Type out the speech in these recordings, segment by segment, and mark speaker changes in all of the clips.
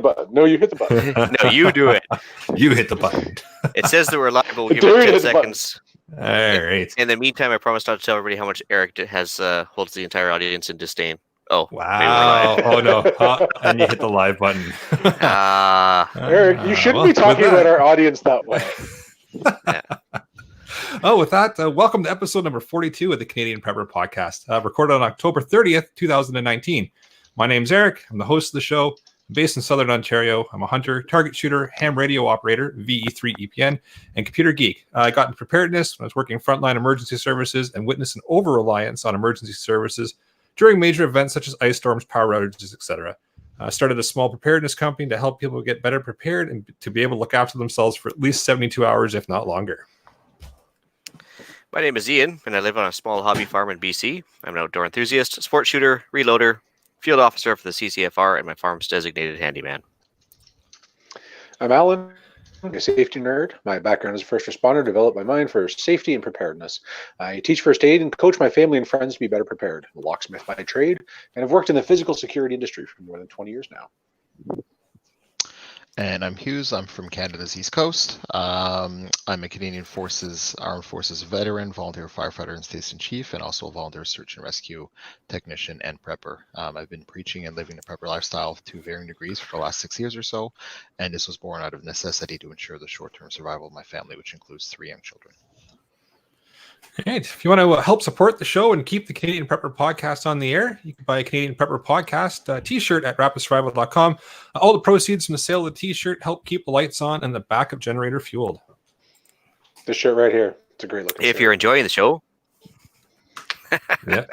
Speaker 1: the button. No, you hit the button.
Speaker 2: No, you do it.
Speaker 3: You hit the button.
Speaker 2: It says that we're live, but we'll give it 10 seconds.
Speaker 3: All right.
Speaker 2: In the meantime, I promise not to tell everybody how much Eric has holds the entire audience in disdain. Oh,
Speaker 3: wow. Oh, no. And you hit the live button.
Speaker 1: Eric, you shouldn't be talking about our audience that way.
Speaker 2: Yeah.
Speaker 3: Oh, with that, welcome to episode number 42 of the Canadian Prepper Podcast, recorded on October 30th, 2019. My name's Eric. I'm the host of the show. I'm based in Southern Ontario. I'm a hunter, target shooter, ham radio operator, VE3 EPN, and computer geek. I got into preparedness when I was working frontline emergency services and witnessed an over-reliance on emergency services during major events such as ice storms, power outages, etc. I started a small preparedness company to help people get better prepared and to be able to look after themselves for at least 72 hours, if not longer.
Speaker 2: My name is Ian, and I live on a small hobby farm in BC. I'm an outdoor enthusiast, sport shooter, reloader, field officer for the CCFR, and my farm's designated handyman.
Speaker 1: I'm Alan, a safety nerd. My background as a first responder developed my mind for safety and preparedness. I teach first aid and coach my family and friends to be better prepared. I'm a locksmith by trade, and I've worked in the physical security industry for more than 20 years now.
Speaker 4: And I'm Hugues. I'm from Canada's East Coast. I'm a Canadian Armed Forces veteran, volunteer firefighter and station chief, and also a volunteer search and rescue technician and prepper. I've been preaching and living the prepper lifestyle to varying degrees for the last 6 years or so, and this was born out of necessity to ensure the short-term survival of my family, which includes 3 young children.
Speaker 3: All right. If you want to help support the show and keep the Canadian Prepper Podcast on the air, you can buy a Canadian Prepper Podcast t-shirt at rapidsurvival.com. All the proceeds from the sale of the t-shirt help keep the lights on and the backup generator fueled.
Speaker 1: This shirt right here. It's a great looking shirt.
Speaker 2: If you're enjoying the show,
Speaker 3: Yeah.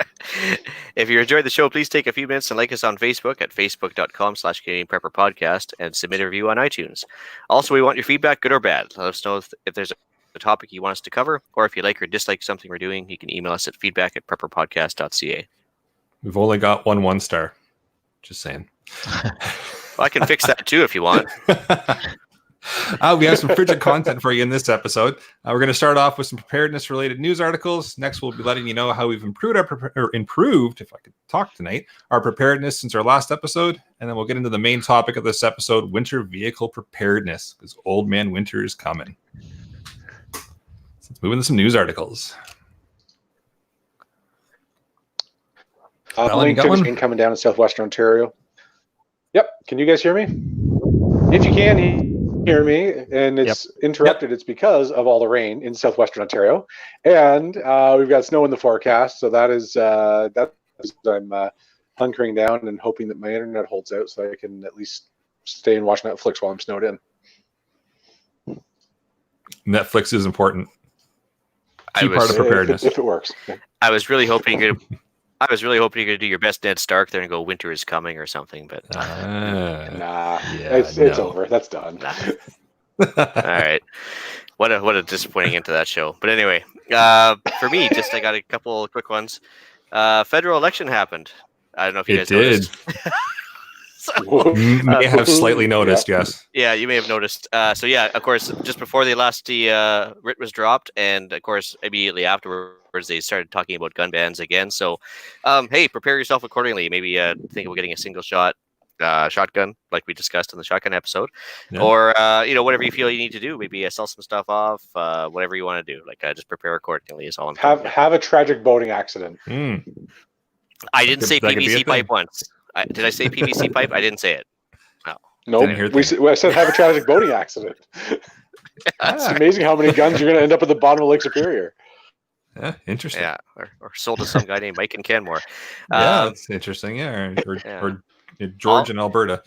Speaker 2: If you enjoyed the show, please take a few minutes and like us on Facebook at facebook.com/Canadian Prepper Podcast and submit a review on iTunes. Also, we want your feedback, good or bad. Let us know if there's a topic you want us to cover, or if you like or dislike something we're doing, you can email us at feedback@prepperpodcast.ca.
Speaker 3: We've only got one star. Just saying.
Speaker 2: Well, I can fix that too if you want.
Speaker 3: We have some frigid content for you in this episode. We're going to start off with some preparedness related news articles. Next, we'll be letting you know how we've improved if I could talk tonight, our preparedness since our last episode. And then we'll get into the main topic of this episode, winter vehicle preparedness, because old man winter is coming. Let's move into some news articles.
Speaker 1: Link coming down in southwestern Ontario. Yep. Can you guys hear me? If you can hear me and it's interrupted, it's because of all the rain in southwestern Ontario. And we've got snow in the forecast. So that is I'm hunkering down and hoping that my internet holds out so I can at least stay and watch Netflix while I'm snowed in.
Speaker 3: Netflix is important. Key part of preparedness.
Speaker 1: If it works.
Speaker 2: I was really hoping you could do your best Ned Stark there and go, winter is coming or something, but
Speaker 1: it's over. That's done.
Speaker 2: All right. What a disappointing end to that show. But anyway, for me, I got a couple of quick ones. Federal election happened. I don't know if you guys noticed.
Speaker 3: May have slightly noticed, yes.
Speaker 2: Yeah, you may have noticed. Of course, just before the last writ was dropped, and of course, immediately afterwards, they started talking about gun bans again. So, hey, prepare yourself accordingly. Maybe think about getting a single shot shotgun, like we discussed in the shotgun episode, or whatever you feel you need to do. Maybe sell some stuff off, whatever you want to do. Like just prepare accordingly is all I'm
Speaker 1: have a tragic boating accident.
Speaker 2: I didn't say PVC pipe once. Did I say PVC pipe? I didn't say it.
Speaker 1: No. I said have a tragic boating accident. It's amazing how many guns you're going to end up at the bottom of Lake Superior.
Speaker 3: Yeah, interesting.
Speaker 2: Yeah, or sold to some guy named Mike in Canmore.
Speaker 3: That's interesting. Yeah, or George in Alberta.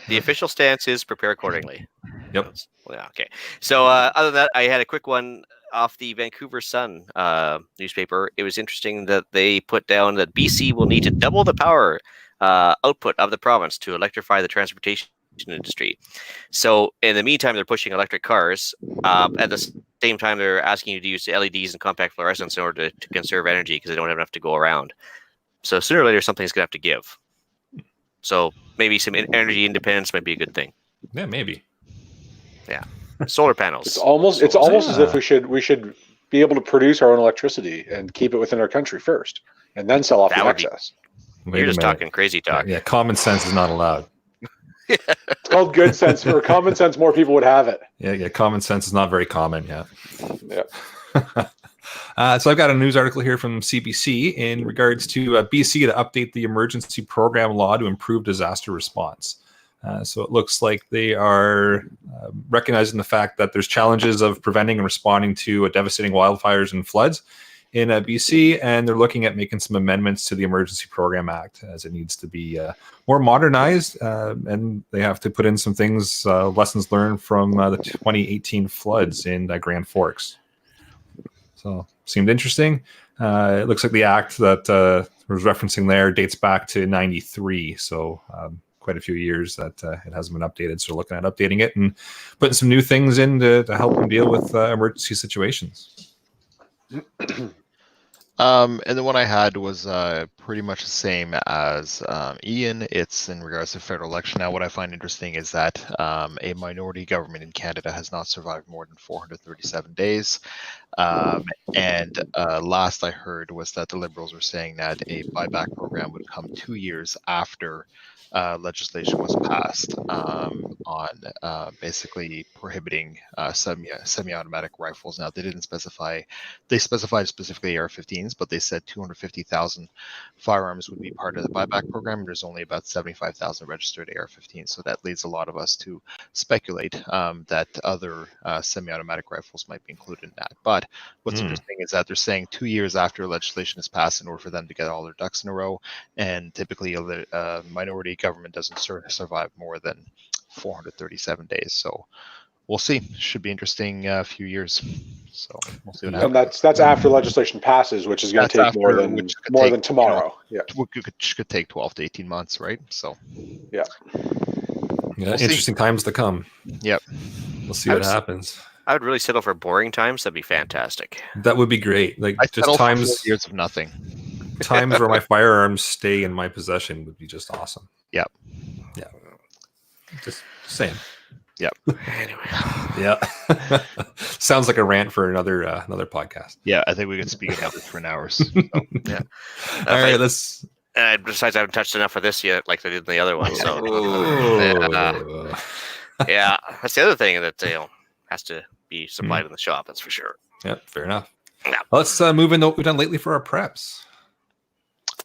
Speaker 2: The official stance is prepare accordingly.
Speaker 3: Yep.
Speaker 2: Yeah, okay. So other than that, I had a quick one off the Vancouver Sun newspaper. It was interesting that they put down that BC will need to double the power output of the province to electrify the transportation industry. So in the meantime, they're pushing electric cars. At the same time, they're asking you to use LEDs and compact fluorescents in order to conserve energy because they don't have enough to go around. So sooner or later, something's going to have to give. So maybe some energy independence might be a good thing.
Speaker 3: Yeah, maybe.
Speaker 2: Yeah, solar panels.
Speaker 1: It's almost as if we should be able to produce our own electricity and keep it within our country first, and then sell off the excess.
Speaker 2: You're just talking crazy talk.
Speaker 3: Yeah, common sense is not allowed.
Speaker 1: It's called good sense. For common sense, more people would have it.
Speaker 3: Yeah. Common sense is not very common. Yeah.
Speaker 1: Yeah.
Speaker 3: So I've got a news article here from CBC in regards to BC to update the emergency program law to improve disaster response. So it looks like they are recognizing the fact that there's challenges of preventing and responding to devastating wildfires and floods in BC, and they're looking at making some amendments to the Emergency Program Act as it needs to be more modernized, and they have to put in some things, lessons learned from the 2018 floods in Grand Forks. So seemed interesting. It looks like the act that was referencing there dates back to 93, so quite a few years that it hasn't been updated. So looking at updating it and putting some new things in to help them deal with emergency situations.
Speaker 4: And the one I had was pretty much the same as Ian. It's in regards to federal election. Now, what I find interesting is that a minority government in Canada has not survived more than 437 days. And last I heard was that the Liberals were saying that a buyback program would come 2 years after legislation was passed on basically prohibiting semi-automatic rifles. Now, they didn't specify, they specified specifically AR-15s, but they said 250,000 firearms would be part of the buyback program. There's only about 75,000 registered AR-15s, so that leads a lot of us to speculate that other semi-automatic rifles might be included in that. But what's interesting is that they're saying 2 years after legislation is passed in order for them to get all their ducks in a row, and typically a minority government doesn't survive more than 437 days. So we'll see. Should be interesting few years. So we'll see what happens.
Speaker 1: And that's after legislation passes, which is going to take more than tomorrow.
Speaker 4: Could take 12 to 18 months, right? So
Speaker 1: yeah,
Speaker 3: interesting times to come.
Speaker 4: Yep.
Speaker 3: We'll see what happens.
Speaker 2: I would really settle for boring times. That'd be fantastic.
Speaker 3: That would be great. Like just
Speaker 4: times 4 years of nothing.
Speaker 3: Times where my firearms stay in my possession would be just awesome.
Speaker 4: Yep.
Speaker 3: Yeah. Just saying.
Speaker 4: Yep.
Speaker 2: Anyway.
Speaker 3: Yeah. Sounds like a rant for another podcast.
Speaker 4: Yeah, I think we could speak about this for an hour. So, yeah.
Speaker 3: All right, let's.
Speaker 2: Besides, I haven't touched enough of this yet, like they did in the other one. So, yeah, that's the other thing that has to be supplied in the shop. That's for sure.
Speaker 3: Yeah, fair enough.
Speaker 2: Yeah.
Speaker 3: Let's move into what we've done lately for our preps.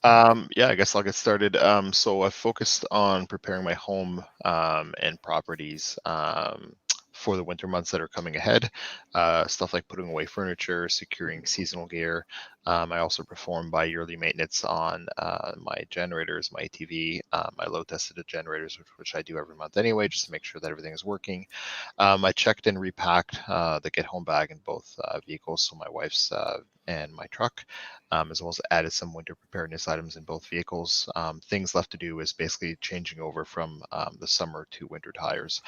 Speaker 4: Yeah, I guess I'll get started. So I focused on preparing my home and properties for the winter months that are coming ahead. Stuff like putting away furniture, securing seasonal gear. I also perform bi-yearly maintenance on my generators, my ATV, my load-tested generators, which I do every month anyway, just to make sure that everything is working. I checked and repacked the get-home bag in both vehicles, so my wife's and my truck, as well as added some winter preparedness items in both vehicles. Things left to do is basically changing over from the summer to winter tires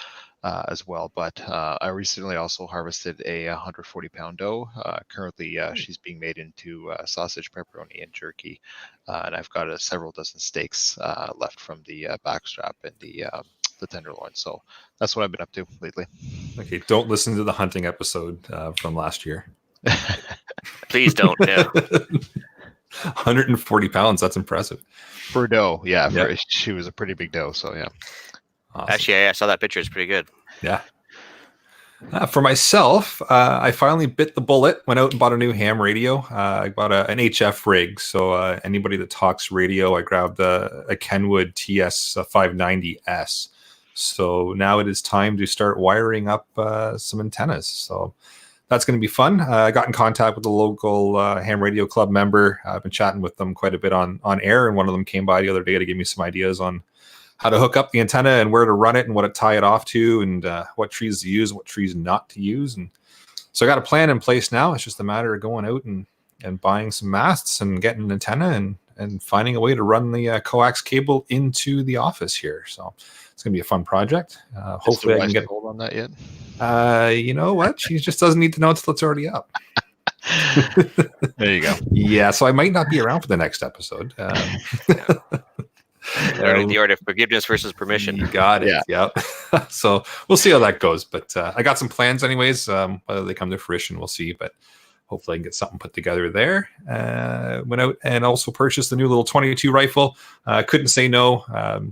Speaker 4: as well. But I recently also harvested a 140-pound doe. Currently, she's being made into sausage, pepperoni, and jerky. And I've got several dozen steaks left from the backstrap and the tenderloin. So that's what I've been up to lately.
Speaker 3: Okay, don't listen to the hunting episode from last year.
Speaker 2: Please don't. Yeah.
Speaker 3: 140 pounds. That's impressive.
Speaker 4: For a doe, yeah. She was a pretty big doe, so yeah.
Speaker 2: Awesome. Actually, I saw that picture. It's pretty good.
Speaker 3: Yeah. For myself, I finally bit the bullet, went out and bought a new ham radio. I bought an HF rig. So anybody that talks radio, I grabbed a Kenwood TS 590S. So now it is time to start wiring up some antennas. So that's going to be fun. I got in contact with the local ham radio club member. I've been chatting with them quite a bit on air, and one of them came by the other day to give me some ideas on how to hook up the antenna and where to run it and what to tie it off to, and what trees to use and what trees not to use. And so I got a plan in place now. It's just a matter of going out and buying some masts and getting an antenna and finding a way to run the coax cable into the office here. So it's going to be a fun project. Hopefully I can get
Speaker 4: hold on that yet.
Speaker 3: You know what? She just doesn't need to know until it's already up.
Speaker 4: There you go.
Speaker 3: Yeah, so I might not be around for the next episode.
Speaker 2: Learning the art of forgiveness versus permission.
Speaker 3: You got it. Yeah. So we'll see how that goes. But I got some plans anyways. Whether they come to fruition, we'll see. But hopefully I can get something put together there. Went out and also purchased a new little 22 rifle. Couldn't say no.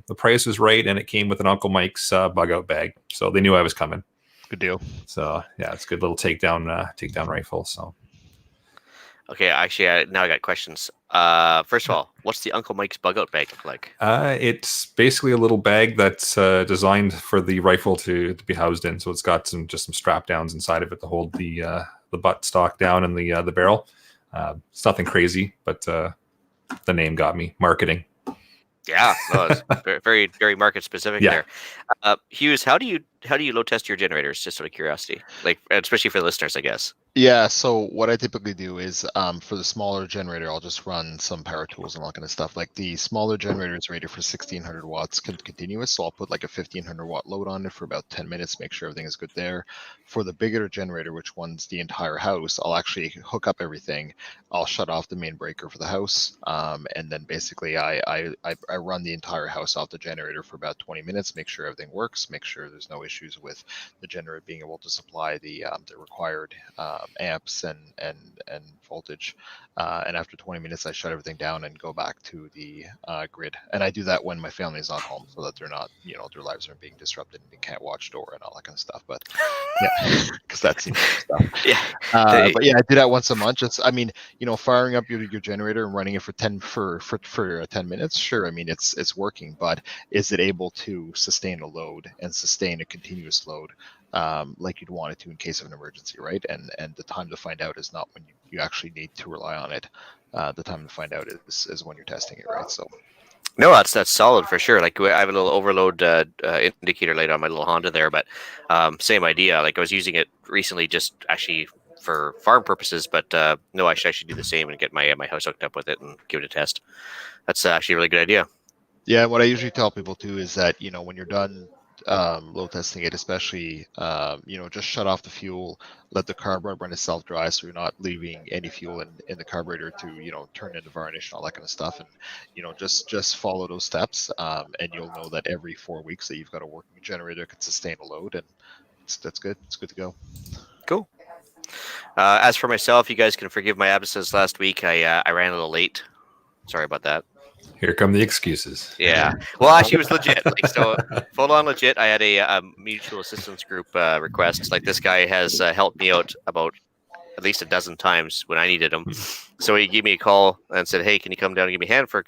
Speaker 3: The price was right, and it came with an Uncle Mike's bug out bag, so they knew I was coming.
Speaker 4: Good deal.
Speaker 3: So yeah, it's a good little takedown rifle. So
Speaker 2: Okay, actually, now I got questions. First of all, what's the Uncle Mike's bug out bag look like?
Speaker 3: it's basically a little bag that's designed for the rifle to be housed in. So it's got some strap downs inside of it to hold the butt stock down and the barrel. It's nothing crazy, but the name got me. Marketing.
Speaker 2: Yeah, no, it's very, very market specific there. Hugues, how do you load test your generators? Just out of curiosity, like especially for the listeners, I guess.
Speaker 4: Yeah, so what I typically do is for the smaller generator, I'll just run some power tools and all that kind of stuff. Like the smaller generator is rated for 1600 watts continuous, so I'll put like a 1500 watt load on it for about 10 minutes, make sure everything is good there. For the bigger generator, which runs the entire house, I'll actually hook up everything. I'll shut off the main breaker for the house, and then basically I run the entire house off the generator for about 20 minutes, make sure everything works, make sure there's no issues with the generator being able to supply the required amps and voltage, and after 20 minutes I shut everything down and go back to the grid. And I do that when my family is not home, so that they're not, their lives aren't being disrupted and they can't watch door and all that kind of stuff. But yeah, because that's stuff.
Speaker 2: Yeah.
Speaker 4: But yeah, I do that once a month. Firing up your generator and running it for 10 minutes, sure, I mean it's working, but is it able to sustain a load and sustain a continuous load like you'd want it to in case of an emergency, right? And the time to find out is not when you actually need to rely on it. The time to find out is when you're testing it, right? So
Speaker 2: no, that's solid for sure. Like I have a little overload indicator light on my little Honda there, but same idea. Like I was using it recently, just actually for farm purposes, but no, I should do the same and get my house hooked up with it and give it a test. That's actually a really good idea.
Speaker 4: Yeah, what I usually tell people too is that when you're done load testing it, especially just shut off the fuel, let the carburetor run itself dry, so you're not leaving any fuel in the carburetor to turn into varnish and all that kind of stuff. And just follow those steps, and you'll know that every 4 weeks that you've got a working generator that can sustain a load, and that's good. It's good to go.
Speaker 2: Cool. As for myself, you guys can forgive my absences last week. I ran a little late. Sorry about that.
Speaker 3: Here come the excuses.
Speaker 2: Yeah. Well, actually, it was legit. So full on legit. I had a mutual assistance group request. Like this guy has helped me out about at least a dozen times when I needed him. So he gave me a call and said, "Hey, can you come down and give me a hand for?"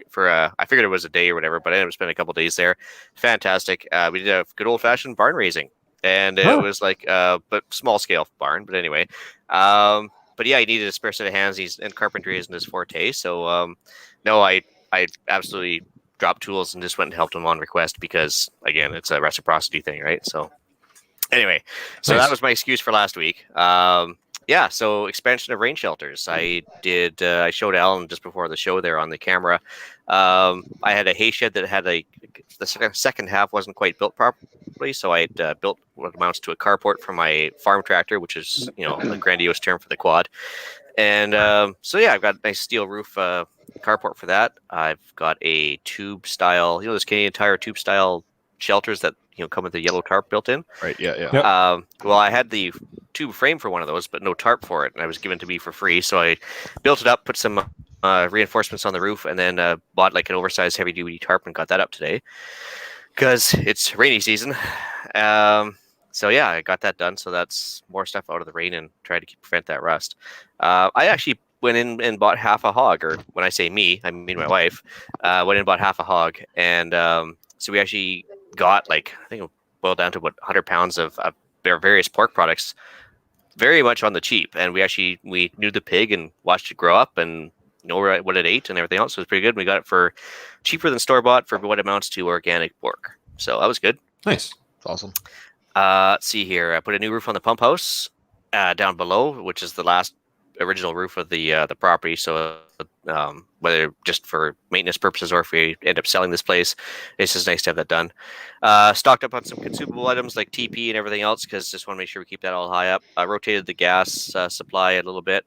Speaker 2: I figured it was a day or whatever, but I ended up spending a couple of days there. Fantastic. We did a good old fashioned barn raising, and it was like but small scale barn. But anyway, but yeah, he needed a spare set of hands. And carpentry isn't his forte, so no, I absolutely dropped tools and just went and helped him on request because, again, it's a reciprocity thing, right? So anyway, That was my excuse for last week. So expansion of rain shelters. I showed Alan just before the show there on the camera. I had a hay shed that had the second half wasn't quite built properly, so I had built what amounts to a carport for my farm tractor, which is a grandiose term for the quad. And I've got a nice steel roof carport for that. I've got a tube style, those Canadian Tire tube style shelters that come with the yellow tarp built in.
Speaker 4: Right. Yeah.
Speaker 3: Yep.
Speaker 2: Well, I had the tube frame for one of those, but no tarp for it, and it was given to me for free. So I built it up, put some reinforcements on the roof, and then bought like an oversized heavy duty tarp and got that up today because it's rainy season. I got that done. So that's more stuff out of the rain and try to prevent that rust. I actually went in and bought half a hog, or when I say me, I mean my wife. Went in and bought half a hog, and so we actually got I think it boiled down to 100 pounds of their various pork products, very much on the cheap. And we knew the pig and watched it grow up and know what it ate and everything else. So it was pretty good. We got it for cheaper than store bought for what amounts to organic pork. So that was good.
Speaker 3: Nice.
Speaker 4: It's awesome.
Speaker 2: Let's see here. I put a new roof on the pump house down below, which is the last original roof of the property. So whether just for maintenance purposes or if we end up selling this place, it's just nice to have that done. Stocked up on some consumable items like TP and everything else because just want to make sure we keep that all high up. I rotated the gas supply a little bit.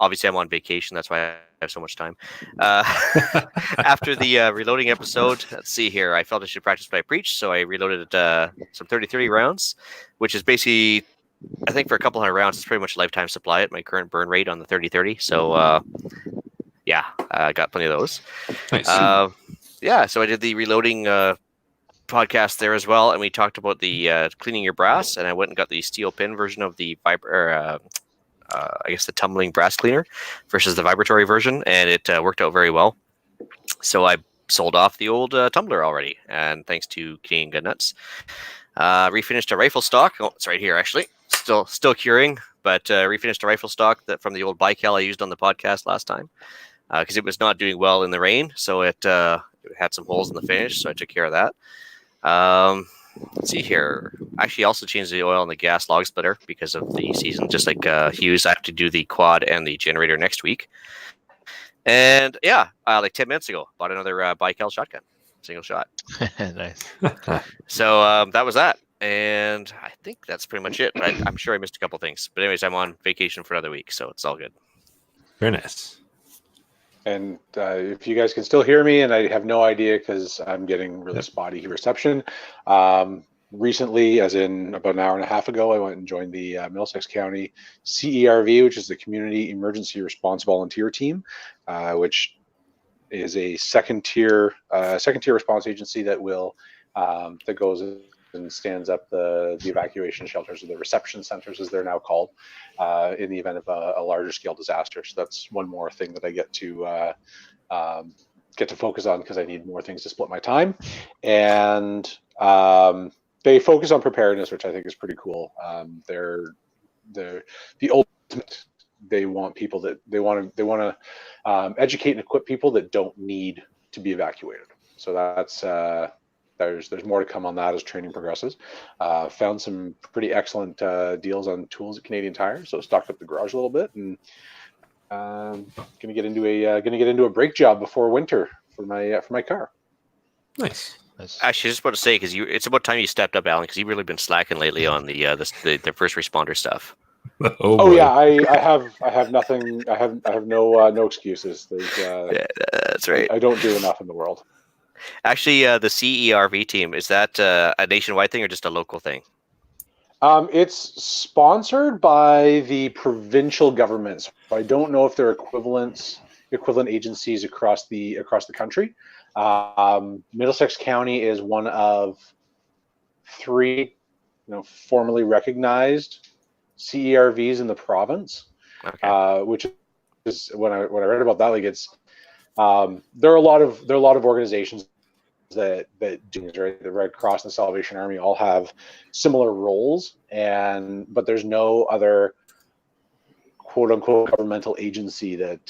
Speaker 2: Obviously, I'm on vacation. That's why I have so much time. After the reloading episode, let's see here. I felt I should practice what I preach, so I reloaded some 30-30 rounds, which is basically I think for a couple hundred rounds, it's pretty much lifetime supply at my current burn rate on the 30-30. So yeah, I got plenty of those.
Speaker 3: Nice.
Speaker 2: Yeah, so I did the reloading podcast there as well, and we talked about the cleaning your brass, and I went and got the steel pin version of the I guess the tumbling brass cleaner versus the vibratory version, and it worked out very well. So I sold off the old tumbler already, and thanks to Canadian Gun Nuts. Refinished a rifle stock. Oh, it's right here actually. Still curing, but refinished a rifle stock that from the old bical I used on the podcast last time because it was not doing well in the rain, so it had some holes in the finish, so I took care of that. Let's see here. Actually, also changed the oil on the gas log splitter because of the season. Just like Hugues, I have to do the quad and the generator next week. And yeah, like 10 minutes ago, bought another bical shotgun, single shot.
Speaker 4: Nice.
Speaker 2: So that was that. And I think that's pretty much it. I'm sure I missed a couple things. But anyways, I'm on vacation for another week, so it's all good.
Speaker 3: Very nice.
Speaker 1: And if you guys can still hear me, and I have no idea because I'm getting really spotty reception. Recently, as in about an hour and a half ago, I went and joined the Middlesex County CERV, which is the Community Emergency Response Volunteer Team, which is a second tier response agency that will that goes and stands up the evacuation shelters, or the reception centers as they're now called, in the event of a larger scale disaster. So that's one more thing that I get to focus on because I need more things to split my time. And they focus on preparedness, which I think is pretty cool. They're the ultimate. They want people that they want to educate and equip people that don't need to be evacuated. So that's there's more to come on that as training progresses. Found some pretty excellent deals on tools at Canadian Tire, so stocked up the garage a little bit, and gonna get into a brake job before winter for my car.
Speaker 3: Nice.
Speaker 2: Actually, just about to say because it's about time you stepped up, Alan, because you've really been slacking lately on the first responder stuff.
Speaker 1: Oh yeah, I have nothing. I have no excuses.
Speaker 2: Yeah, that's right.
Speaker 1: I don't do enough in the world.
Speaker 2: Actually, the CERV team, is that a nationwide thing or just a local thing?
Speaker 1: It's sponsored by the provincial governments. I don't know if they're equivalent agencies across the country. Middlesex County is one of 3, formally recognized CERVs in the province. Okay. Which is when I read about that, like it's there are a lot of organizations that do, right? The Red Cross and the Salvation Army all have similar roles, but there's no other quote unquote governmental agency that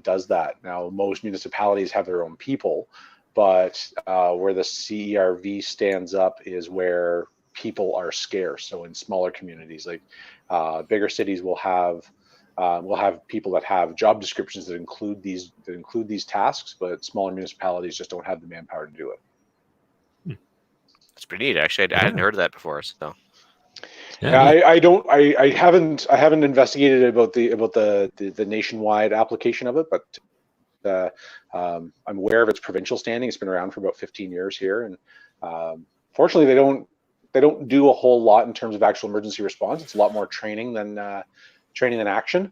Speaker 1: does that. Now, most municipalities have their own people, but where the CERV stands up is where people are scarce. So in smaller communities, like bigger cities will have people that have job descriptions that include these tasks, but smaller municipalities just don't have the manpower to do it.
Speaker 2: That's pretty neat, actually. I hadn't heard of that before. So
Speaker 1: yeah, I haven't investigated about the nationwide application of it, but I'm aware of its provincial standing. It's been around for about 15 years here, and fortunately they don't do a whole lot in terms of actual emergency response. It's a lot more training than action,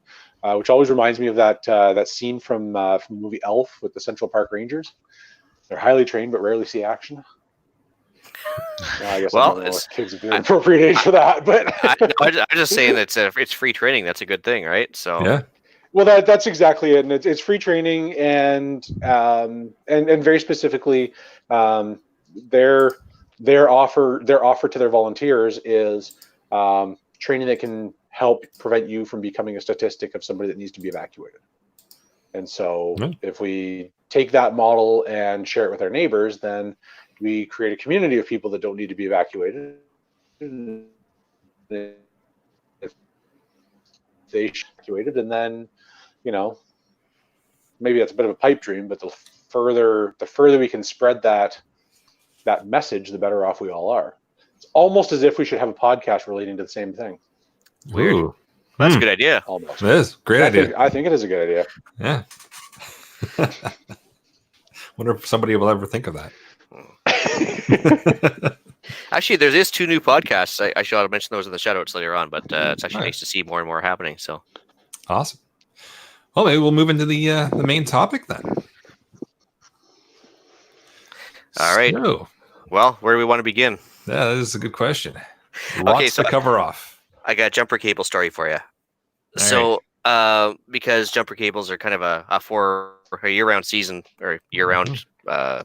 Speaker 1: which always reminds me of that scene from the movie Elf with the Central Park Rangers. They're highly trained but rarely see action. I guess kids would be an appropriate age for that, but
Speaker 2: I'm just saying that it's free training. That's a good thing, right? So
Speaker 3: yeah.
Speaker 1: Well, that's exactly it, and it's free training, and very specifically, their offer to their volunteers is training that can help prevent you from becoming a statistic of somebody that needs to be evacuated. And so if we take that model and share it with our neighbors, then we create a community of people that don't need to be evacuated. If they evacuated, and then, maybe that's a bit of a pipe dream, but the further we can spread that message, the better off we all are. It's almost as if we should have a podcast relating to the same thing.
Speaker 2: Weird. Ooh. That's a good idea.
Speaker 1: Almost.
Speaker 3: It is. Great idea.
Speaker 1: I think it is a good idea.
Speaker 3: Yeah. Wonder if somebody will ever think of that.
Speaker 2: Actually, there is 2 new podcasts. I should mention those in the shoutouts later on, but it's actually
Speaker 3: Right.
Speaker 2: nice to see more and more happening. So
Speaker 3: Awesome. Well, maybe we'll move into the main topic then.
Speaker 2: All right.
Speaker 3: So,
Speaker 2: well, where do we want to begin?
Speaker 3: yeah, this is a good question. Lots
Speaker 2: so
Speaker 3: to cover off.
Speaker 2: I got a jumper cable story for you.
Speaker 3: All
Speaker 2: So, because jumper cables are kind of a year-round season or year-round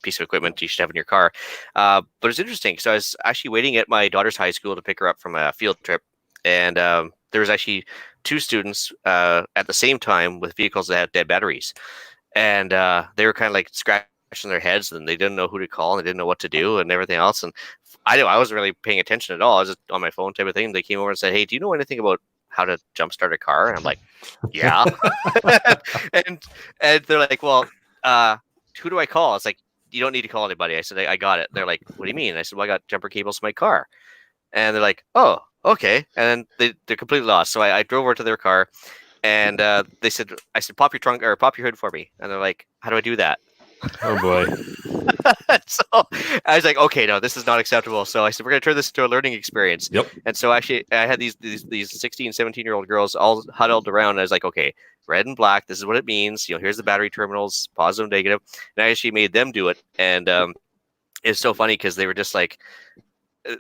Speaker 2: piece of equipment you should have in your car. But it's interesting. So I was actually waiting at my daughter's high school to pick her up from a field trip, and there was actually 2 students at the same time with vehicles that had dead batteries, and they were kind of like scratching their heads, and they didn't know who to call, and they didn't know what to do, and everything else. And I wasn't really paying attention at all. I was just on my phone type of thing. They came over and said, "Hey, do you know anything about how to jumpstart a car?" And I'm like, "Yeah." and they're like, "Well, who do I call?" It's like, "You don't need to call anybody." I said, "I got it." They're like, "What do you mean?" I said, "Well, I got jumper cables in my car." And they're like, "Oh, okay." And then they're completely lost. So I drove over to their car, and I said, "Pop your trunk or pop your hood for me." And they're like, "How do I do that?"
Speaker 3: Oh boy.
Speaker 2: So I was like, "Okay, no, this is not acceptable." So I said, "We're going to turn this into a learning experience."
Speaker 3: Yep.
Speaker 2: And so actually I had these 16, 17-year-old girls all huddled around. And I was like, "Okay, red and black, this is what it means. Here's the battery terminals, positive, negative." And I actually made them do it. And it's so funny because they were just like,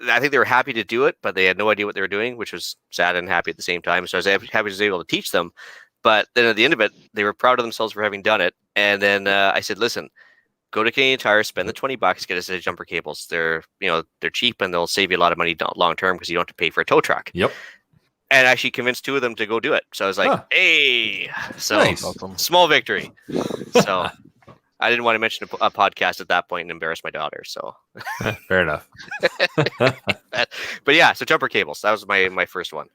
Speaker 2: I think they were happy to do it, but they had no idea what they were doing, which was sad and happy at the same time. So I was happy I was able to teach them. But then at the end of it, they were proud of themselves for having done it. And then I said, "Listen, go to Canadian Tire, spend the $20, get us the jumper cables. They're cheap and they'll save you a lot of money long term because you don't have to pay for a tow truck."
Speaker 3: Yep.
Speaker 2: And I actually convinced 2 of them to go do it. So I was like, "Hey," so
Speaker 3: Nice.
Speaker 2: small victory. So I didn't want to mention a podcast at that point and embarrass my daughter. So
Speaker 3: Fair enough.
Speaker 2: but yeah, so jumper cables. That was my first one.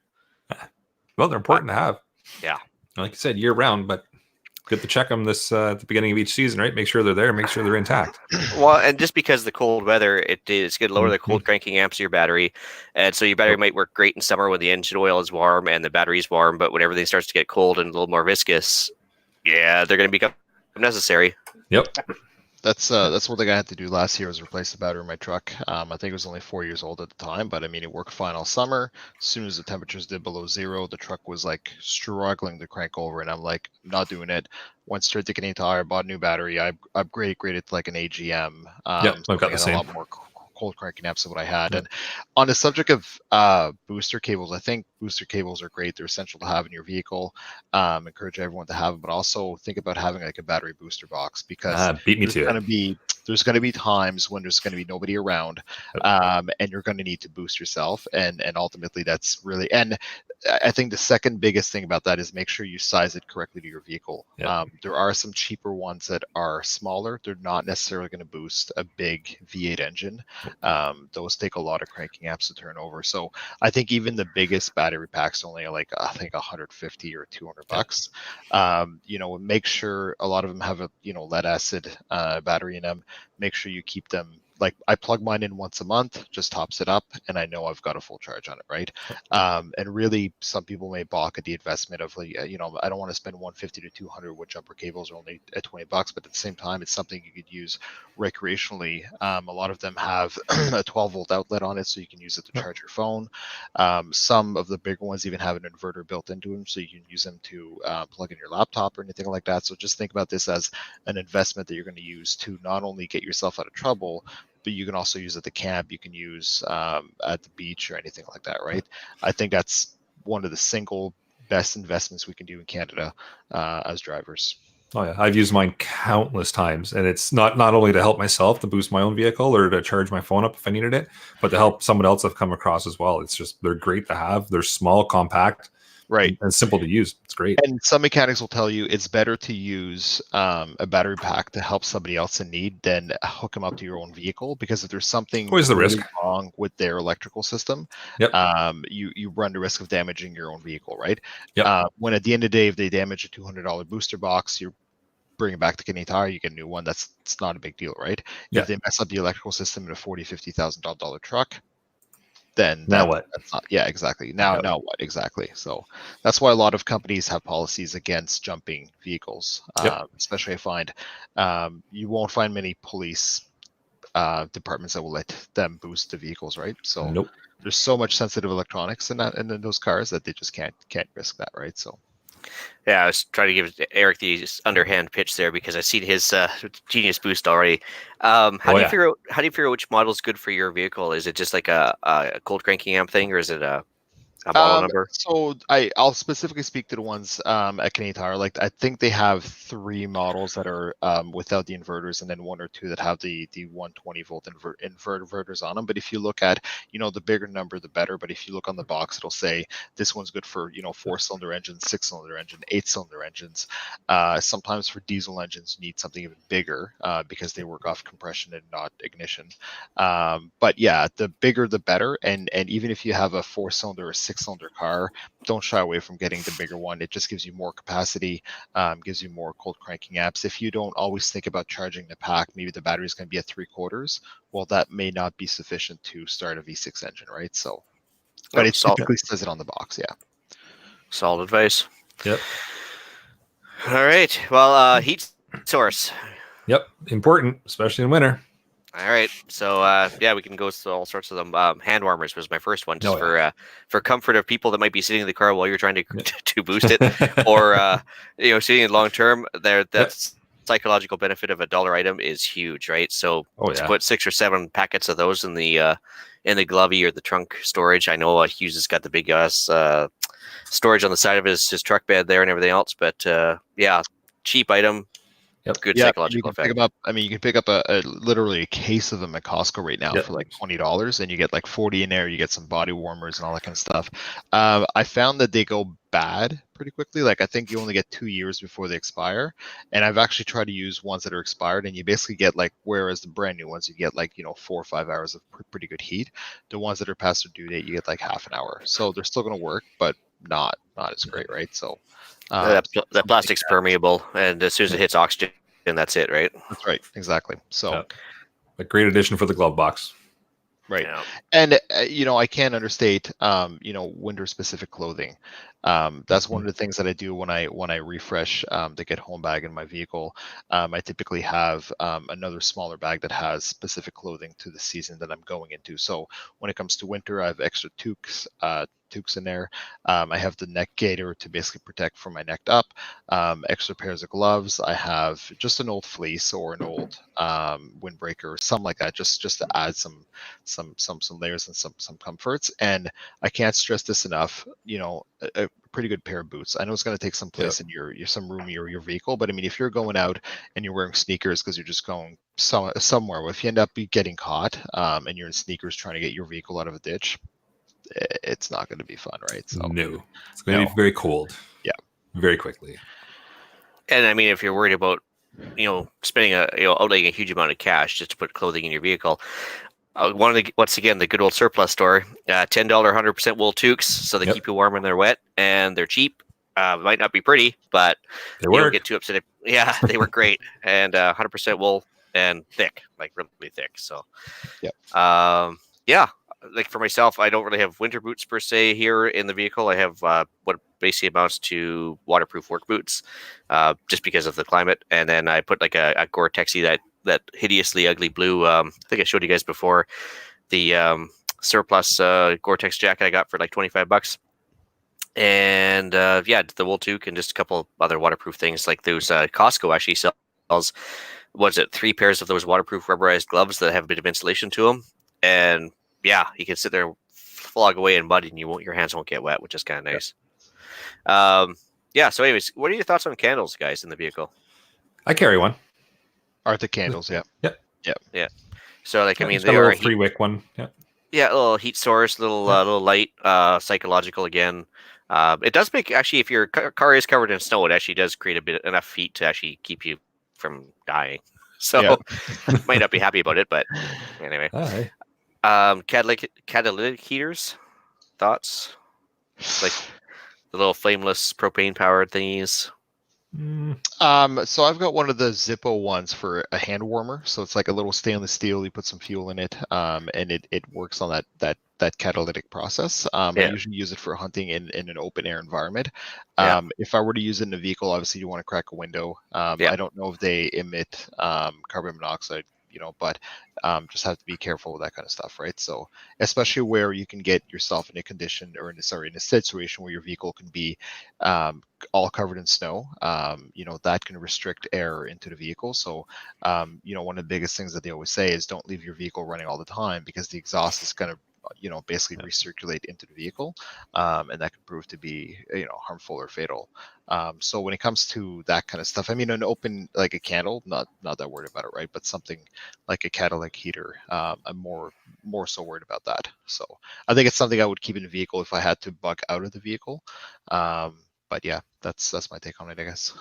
Speaker 3: Well, they're important to have.
Speaker 2: Yeah.
Speaker 3: Like you said, year round, but good to check them this at the beginning of each season, right? Make sure they're there, make sure they're intact.
Speaker 2: Well, and just because the cold weather, it's going to lower the cold cranking amps of your battery, and so your battery might work great in summer when the engine oil is warm and the battery's warm, but when everything starts to get cold and a little more viscous, yeah, they're going to become necessary.
Speaker 3: Yep.
Speaker 4: That's one thing I had to do last year was replace the battery in my truck. I think it was only 4 years old at the time, but I mean, it worked fine all summer. As soon as the temperatures did below 0, the truck was like struggling to crank over, and I'm like, not doing it. Went straight to Canadian Tire, bought a new battery. I upgraded to like an AGM.
Speaker 3: Yep, I've got the same.
Speaker 4: A lot more cold cranking amps than what I had. And on the subject of booster cables, I think booster cables are great. They're essential to have in your vehicle. Encourage everyone to have them, but also think about having like a battery booster box, because
Speaker 3: beat me to it.
Speaker 4: There's going to be times when there's going to be nobody around, and you're going to need to boost yourself, and ultimately that's really, and I think the second biggest thing about that is make sure you size it correctly to your vehicle. There are some cheaper ones that are smaller. They're not necessarily going to boost a big V8 engine. Those take a lot of cranking amps to turn over. So I think even the biggest battery packs only like, I think $150 or $200. Make sure a lot of them have a lead acid battery in them. Make sure you keep them, like I plug mine in once a month, just tops it up, and I know I've got a full charge on it, right? And really, some people may balk at the investment of like, I don't want to spend $150 to $200 when jumper cables are only at $20, but at the same time, it's something you could use recreationally. A lot of them have a 12-volt outlet on it, so you can use it to charge your phone. Some of the bigger ones even have an inverter built into them, so you can use them to plug in your laptop or anything like that. So just think about this as an investment that you're going to use to not only get yourself out of trouble, but you can also use at the camp, you can use at the beach or anything like that, right? I think that's one of the single best investments we can do in Canada as drivers.
Speaker 3: Oh yeah, I've used mine countless times, and it's not only to help myself to boost my own vehicle or to charge my phone up if I needed it, but to help someone else I've come across as well. It's just, they're great to have. They're small, compact,
Speaker 4: right,
Speaker 3: and simple to use. It's great.
Speaker 4: And some mechanics will tell you it's better to use a battery pack to help somebody else in need than hook them up to your own vehicle, because if there's something
Speaker 3: always the risk
Speaker 4: wrong with their electrical system, you run the risk of damaging your own vehicle, right? When at the end of the day, if they damage a $200 booster box, you're bring it back to Canadian Tire, you get a new one. It's not a big deal, right? If they mess up the electrical system in a $40,000-$50,000 truck, then
Speaker 3: now what?
Speaker 4: That's not, exactly. Now what exactly? So that's why a lot of companies have policies against jumping vehicles. Especially I find you won't find many police departments that will let them boost the vehicles, right? So
Speaker 3: Nope.
Speaker 4: there's so much sensitive electronics in those cars that they just can't risk that, right? So
Speaker 2: Yeah, I was trying to give Eric the underhand pitch there because I've seen his Genius Boost already. How do you figure out which model is good for your vehicle? Is it just like a cold cranking amp thing, or is it a model number?
Speaker 4: So I'll specifically speak to the ones at Canadian Tire. Like I think they have 3 models that are without the inverters, and then 1 or 2 that have the 120 volt inverters on them. But if you look at, the bigger number, the better. But if you look on the box, it'll say this one's good for 4-cylinder engines, 6-cylinder engine, 8-cylinder engines. Sometimes for diesel engines, you need something even bigger because they work off compression and not ignition. But yeah, the bigger the better. And even if you have a 4-cylinder or 6-cylinder car, don't shy away from getting the bigger one. It just gives you more capacity, gives you more cold cranking apps. If you don't always think about charging the pack, maybe the battery is going to be at 3/4. Well, that may not be sufficient to start a V6 engine, right? So, but it typically says it on the box. Yeah.
Speaker 2: Solid advice.
Speaker 3: Yep.
Speaker 2: All right. Well, heat source.
Speaker 3: Yep. Important, especially in winter.
Speaker 2: All right, so we can go through all sorts of them. Hand warmers was my first one, just for comfort of people that might be sitting in the car while you're trying to boost it, or sitting in long term. That's psychological benefit of a dollar item is huge, right? So to put 6 or 7 packets of those in the glovey or the trunk storage. I know Hugues has got the big storage on the side of his truck bed there and everything else, but cheap item.
Speaker 3: Yep.
Speaker 2: Good psychological effect.
Speaker 4: You can pick up literally a case of them at Costco right now for like $20, and you get like 40 in there. You get some body warmers and all that kind of stuff. I found that they go bad pretty quickly. Like I think you only get 2 years before they expire. And I've actually tried to use ones that are expired, and you basically get like, whereas the brand new ones, you get like 4 or 5 hours of pretty good heat. The ones that are past their due date, you get like half an hour. So they're still going to work, but not as great, right? So.
Speaker 2: That plastic's permeable, and as soon as it hits oxygen, that's it, right?
Speaker 4: That's right, exactly. So,
Speaker 3: a great addition for the glove box,
Speaker 4: right? Yeah. And I can't understate, winter-specific clothing. That's one of the things that I do when I refresh the get home bag in my vehicle. I typically have another smaller bag that has specific clothing to the season that I'm going into. So when it comes to winter, I have extra toques in there. I have the neck gaiter to basically protect from my neck up. Extra pairs of gloves. I have just an old fleece or an old windbreaker, something like that, just to add some layers and some comforts. And I can't stress this enough. A pretty good pair of boots. I know it's going to take some place in your some room in your vehicle, but I mean, if you're going out and you're wearing sneakers because you're just going somewhere, well, if you end up getting caught and you're in sneakers trying to get your vehicle out of a ditch, it's not going to be fun, right? So
Speaker 3: no, it's going to be very cold.
Speaker 4: Yeah,
Speaker 3: very quickly.
Speaker 2: And I mean, if you're worried about spending outlaying a huge amount of cash just to put clothing in your vehicle, once again, the good old surplus store, $10 100% wool toques, so they keep you warm when they're wet, and they're cheap. Might not be pretty, but
Speaker 3: they work.
Speaker 2: Don't get too upset. Yeah, they work great, and 100% wool and thick, like really thick. So, like for myself, I don't really have winter boots per se here in the vehicle. I have what basically amounts to waterproof work boots, just because of the climate, and then I put like a Gore-Texy that hideously ugly blue. I think I showed you guys before the surplus Gore-Tex jacket I got for like $25, and the wool toque and just a couple other waterproof things like those. Costco actually sells 3 pairs of those waterproof rubberized gloves that have a bit of insulation to them, and you can sit there and flog away in mud and your hands won't get wet, which is kind of nice. So anyways, what are your thoughts on candles, guys, in the vehicle?
Speaker 3: I carry one.
Speaker 4: Arctic candles,
Speaker 3: Yep.
Speaker 2: So like, I mean,
Speaker 3: they are a 3-wick one.
Speaker 2: Yeah, a little heat source, little light, psychological again. It does make, actually, if your car is covered in snow, it actually does create enough heat to actually keep you from dying. So might not be happy about it, but anyway. Catalytic heaters, thoughts? Like the little flameless propane powered thingies.
Speaker 4: So I've got one of the Zippo ones for a hand warmer. So it's like a little stainless steel. You put some fuel in it, and it works on that catalytic process. I usually use it for hunting in an open air environment. If I were to use it in a vehicle, obviously you want to crack a window. I don't know if they emit carbon monoxide, but just have to be careful with that kind of stuff, right? So especially where you can get yourself in a condition or in a situation where your vehicle can be all covered in snow, that can restrict air into the vehicle. So, one of the biggest things that they always say is don't leave your vehicle running all the time, because the exhaust is going to basically recirculate into the vehicle, and that can prove to be harmful or fatal. So when it comes to that kind of stuff, I mean, an open, like a candle, not that worried about it, right? But something like a catalytic heater, I'm more so worried about that. So I think it's something I would keep in the vehicle if I had to bug out of the vehicle. But yeah, that's my take on it, I guess.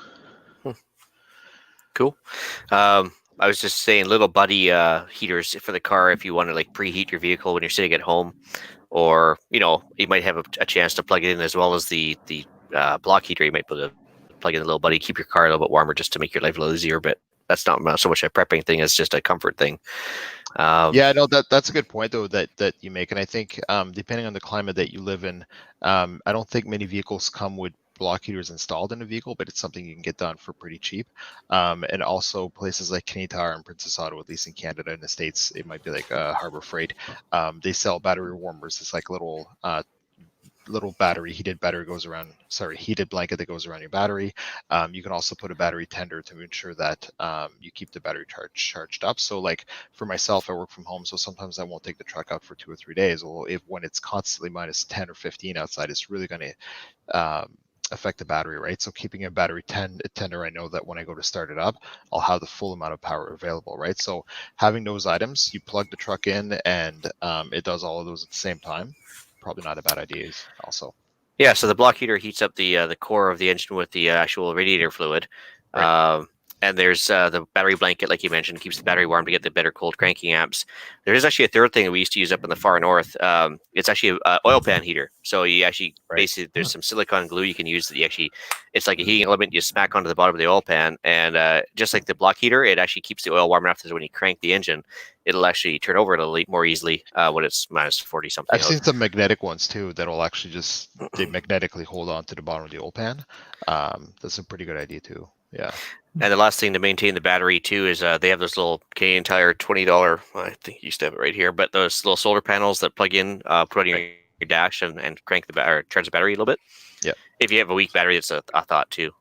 Speaker 2: Cool. I was just saying, little buddy heaters for the car if you want to like preheat your vehicle when you're sitting at home, or you might have a chance to plug it in as well as the block heater. You might be able to plug in a little buddy, keep your car a little bit warmer just to make your life a little easier. But that's not so much a prepping thing as just a comfort thing.
Speaker 4: Yeah, no, that's a good point though that you make, and I think depending on the climate that you live in, I don't think many vehicles come with block heaters installed in a vehicle, but it's something you can get done for pretty cheap. And also places like Canadian Tire and Princess Auto, at least in Canada and the States, it might be like Harbor Freight. They sell battery warmers. It's like little heated blanket that goes around your battery. You can also put a battery tender to ensure that you keep the battery charged up. So like for myself, I work from home, so sometimes I won't take the truck out for 2 or 3 days. Well, when it's constantly minus 10 or 15 outside, it's really going to affect the battery, right? So keeping a battery tender, I know that when I go to start it up, I'll have the full amount of power available, right? So having those items, you plug the truck in and it does all of those at the same time. Probably not a bad idea also.
Speaker 2: Yeah, so the block heater heats up the core of the engine with the actual radiator fluid.
Speaker 4: Right.
Speaker 2: And there's the battery blanket, like you mentioned, keeps the battery warm to get the better cold cranking amps. There is actually a third thing that we used to use up in the far north. It's actually an oil pan heater. So you actually basically there's some silicone glue you can use that it's like a heating element you smack onto the bottom of the oil pan, and just like the block heater, it actually keeps the oil warm enough that when you crank the engine, it'll actually turn over a little more easily when it's minus 40 something.
Speaker 4: I've seen some magnetic ones too that'll actually they magnetically hold on to the bottom of the oil pan. That's a pretty good idea too. Yeah.
Speaker 2: And the last thing to maintain the battery too is they have those little Canadian Tire $20. I think you used to have it right here, but those little solar panels that plug in, put on your dash and crank charge the battery a little bit.
Speaker 4: Yeah.
Speaker 2: If you have a weak battery, it's a thought too.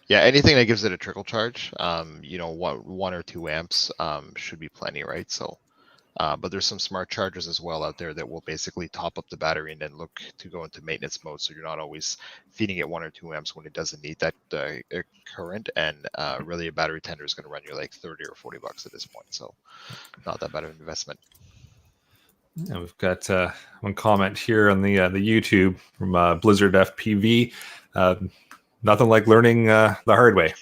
Speaker 4: Yeah, anything that gives it a trickle charge, 1 or 2 amps should be plenty, right? So, but there's some smart chargers as well out there that will basically top up the battery and then look to go into maintenance mode, so you're not always feeding it 1 or 2 amps when it doesn't need that current. And really, a battery tender is going to run you like $30 or $40 at this point, so not that bad of an investment.
Speaker 3: Yeah, we've got one comment here on the YouTube from Blizzard FPV. Nothing like learning the hard way.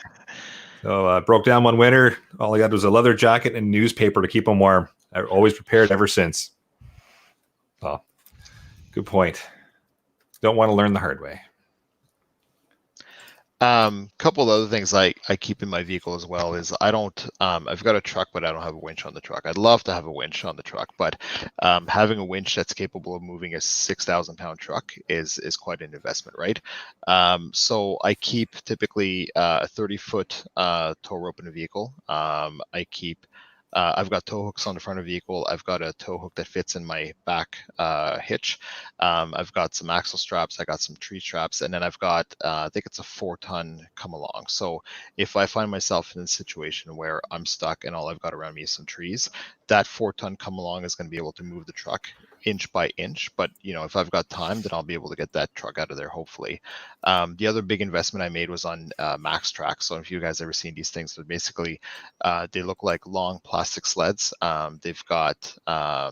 Speaker 3: So broke down one winter. All I got was a leather jacket and newspaper to keep them warm. I've always prepared ever since. Well, good point. Don't want to learn the hard way.
Speaker 4: Couple of other things I keep in my vehicle as well is I don't, I've got a truck, but I don't have a winch on the truck. I'd love to have a winch on the truck, but having a winch that's capable of moving a 6,000 pound truck is quite an investment, right? So I keep typically a 30-foot tow rope in a vehicle. I've got tow hooks on the front of the vehicle. I've got a tow hook that fits in my back hitch. I've got some axle straps. I got some tree straps, and then I've got, I think it's a 4-ton come along. So if I find myself in a situation where I'm stuck and all I've got around me is some trees, that 4-ton come along is going to be able to move the truck inch by inch. But if I've got time, then I'll be able to get that truck out of there, hopefully. The other big investment I made was on Max Track. So if you guys ever seen these things, but basically they look like long plastic sleds. They've got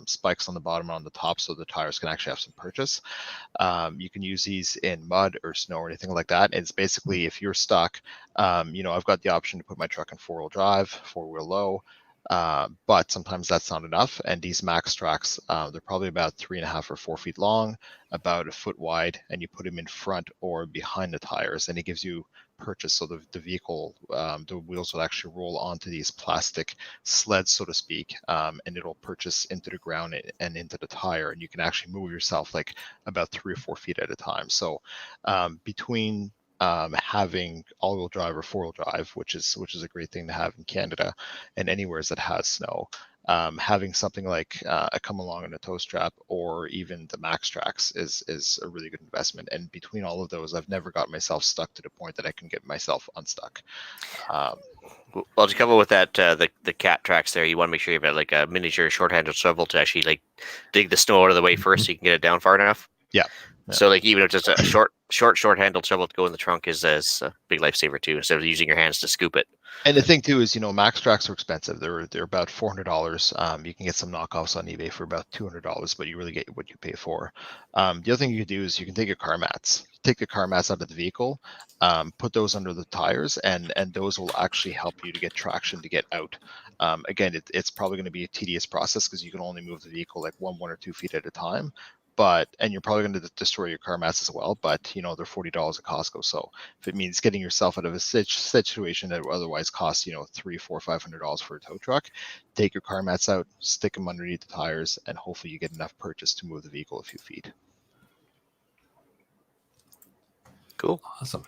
Speaker 4: spikes on the bottom and on the top, so the tires can actually have some purchase. You can use these in mud or snow or anything like that. It's basically, if you're stuck, I've got the option to put my truck in 4-wheel drive, 4-wheel low. But sometimes that's not enough. And these Max Tracks, they're probably about 3.5 or 4 feet long, about 1 foot wide, and you put them in front or behind the tires, and it gives you purchase. So the vehicle, the wheels will actually roll onto these plastic sleds, so to speak, and it'll purchase into the ground and into the tire, and you can actually move yourself like about 3 or 4 feet at a time. So between having all-wheel drive or four-wheel drive, which is a great thing to have in Canada and anywhere that has snow. Having something like a come along and a tow strap, or even the Max Tracks, is a really good investment. And between all of those, I've never got myself stuck to the point that I can get myself unstuck.
Speaker 2: Well, to couple with that, the cat tracks there, you want to make sure you have like a miniature short-handled shovel to actually like dig the snow out of the way first, so you can get it down far enough.
Speaker 4: Yeah.
Speaker 2: So like even if just a short-handled shovel to go in the trunk is a big lifesaver too, instead of using your hands to scoop it.
Speaker 4: And the thing too is, Max Tracks are expensive. They're about $400. You can get some knockoffs on eBay for about $200, but you really get what you pay for. The other thing you can do is you can take your car mats. Take the car mats out of the vehicle, put those under the tires, and those will actually help you to get traction to get out. Again, it's probably going to be a tedious process because you can only move the vehicle like 1 or 2 feet at a time. And you're probably going to destroy your car mats as well. But they're $40 at Costco. So if it means getting yourself out of a situation that would otherwise cost $300, $400, $500 for a tow truck, take your car mats out, stick them underneath the tires, and hopefully you get enough purchase to move the vehicle a few feet.
Speaker 2: Cool.
Speaker 3: Awesome.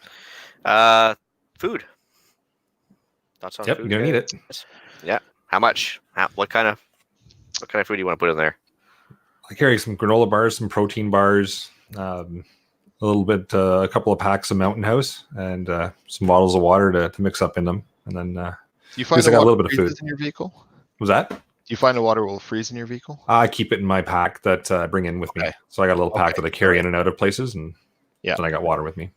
Speaker 2: Food. Thoughts on
Speaker 3: Yep,
Speaker 2: food?
Speaker 3: you're gonna need it.
Speaker 2: Yeah. How much? What kind of food do you want to put in there?
Speaker 3: I carry some granola bars, some protein bars, a couple of packs of Mountain House, and some bottles of water to mix up in them. And then
Speaker 4: Do you find
Speaker 3: I got a little bit of food
Speaker 4: in your vehicle?
Speaker 3: Was that?
Speaker 4: Do you find the water will freeze in your vehicle?
Speaker 3: I keep it in my pack that I bring in with me. So I got a little pack that I carry in and out of places, and then I got water with me.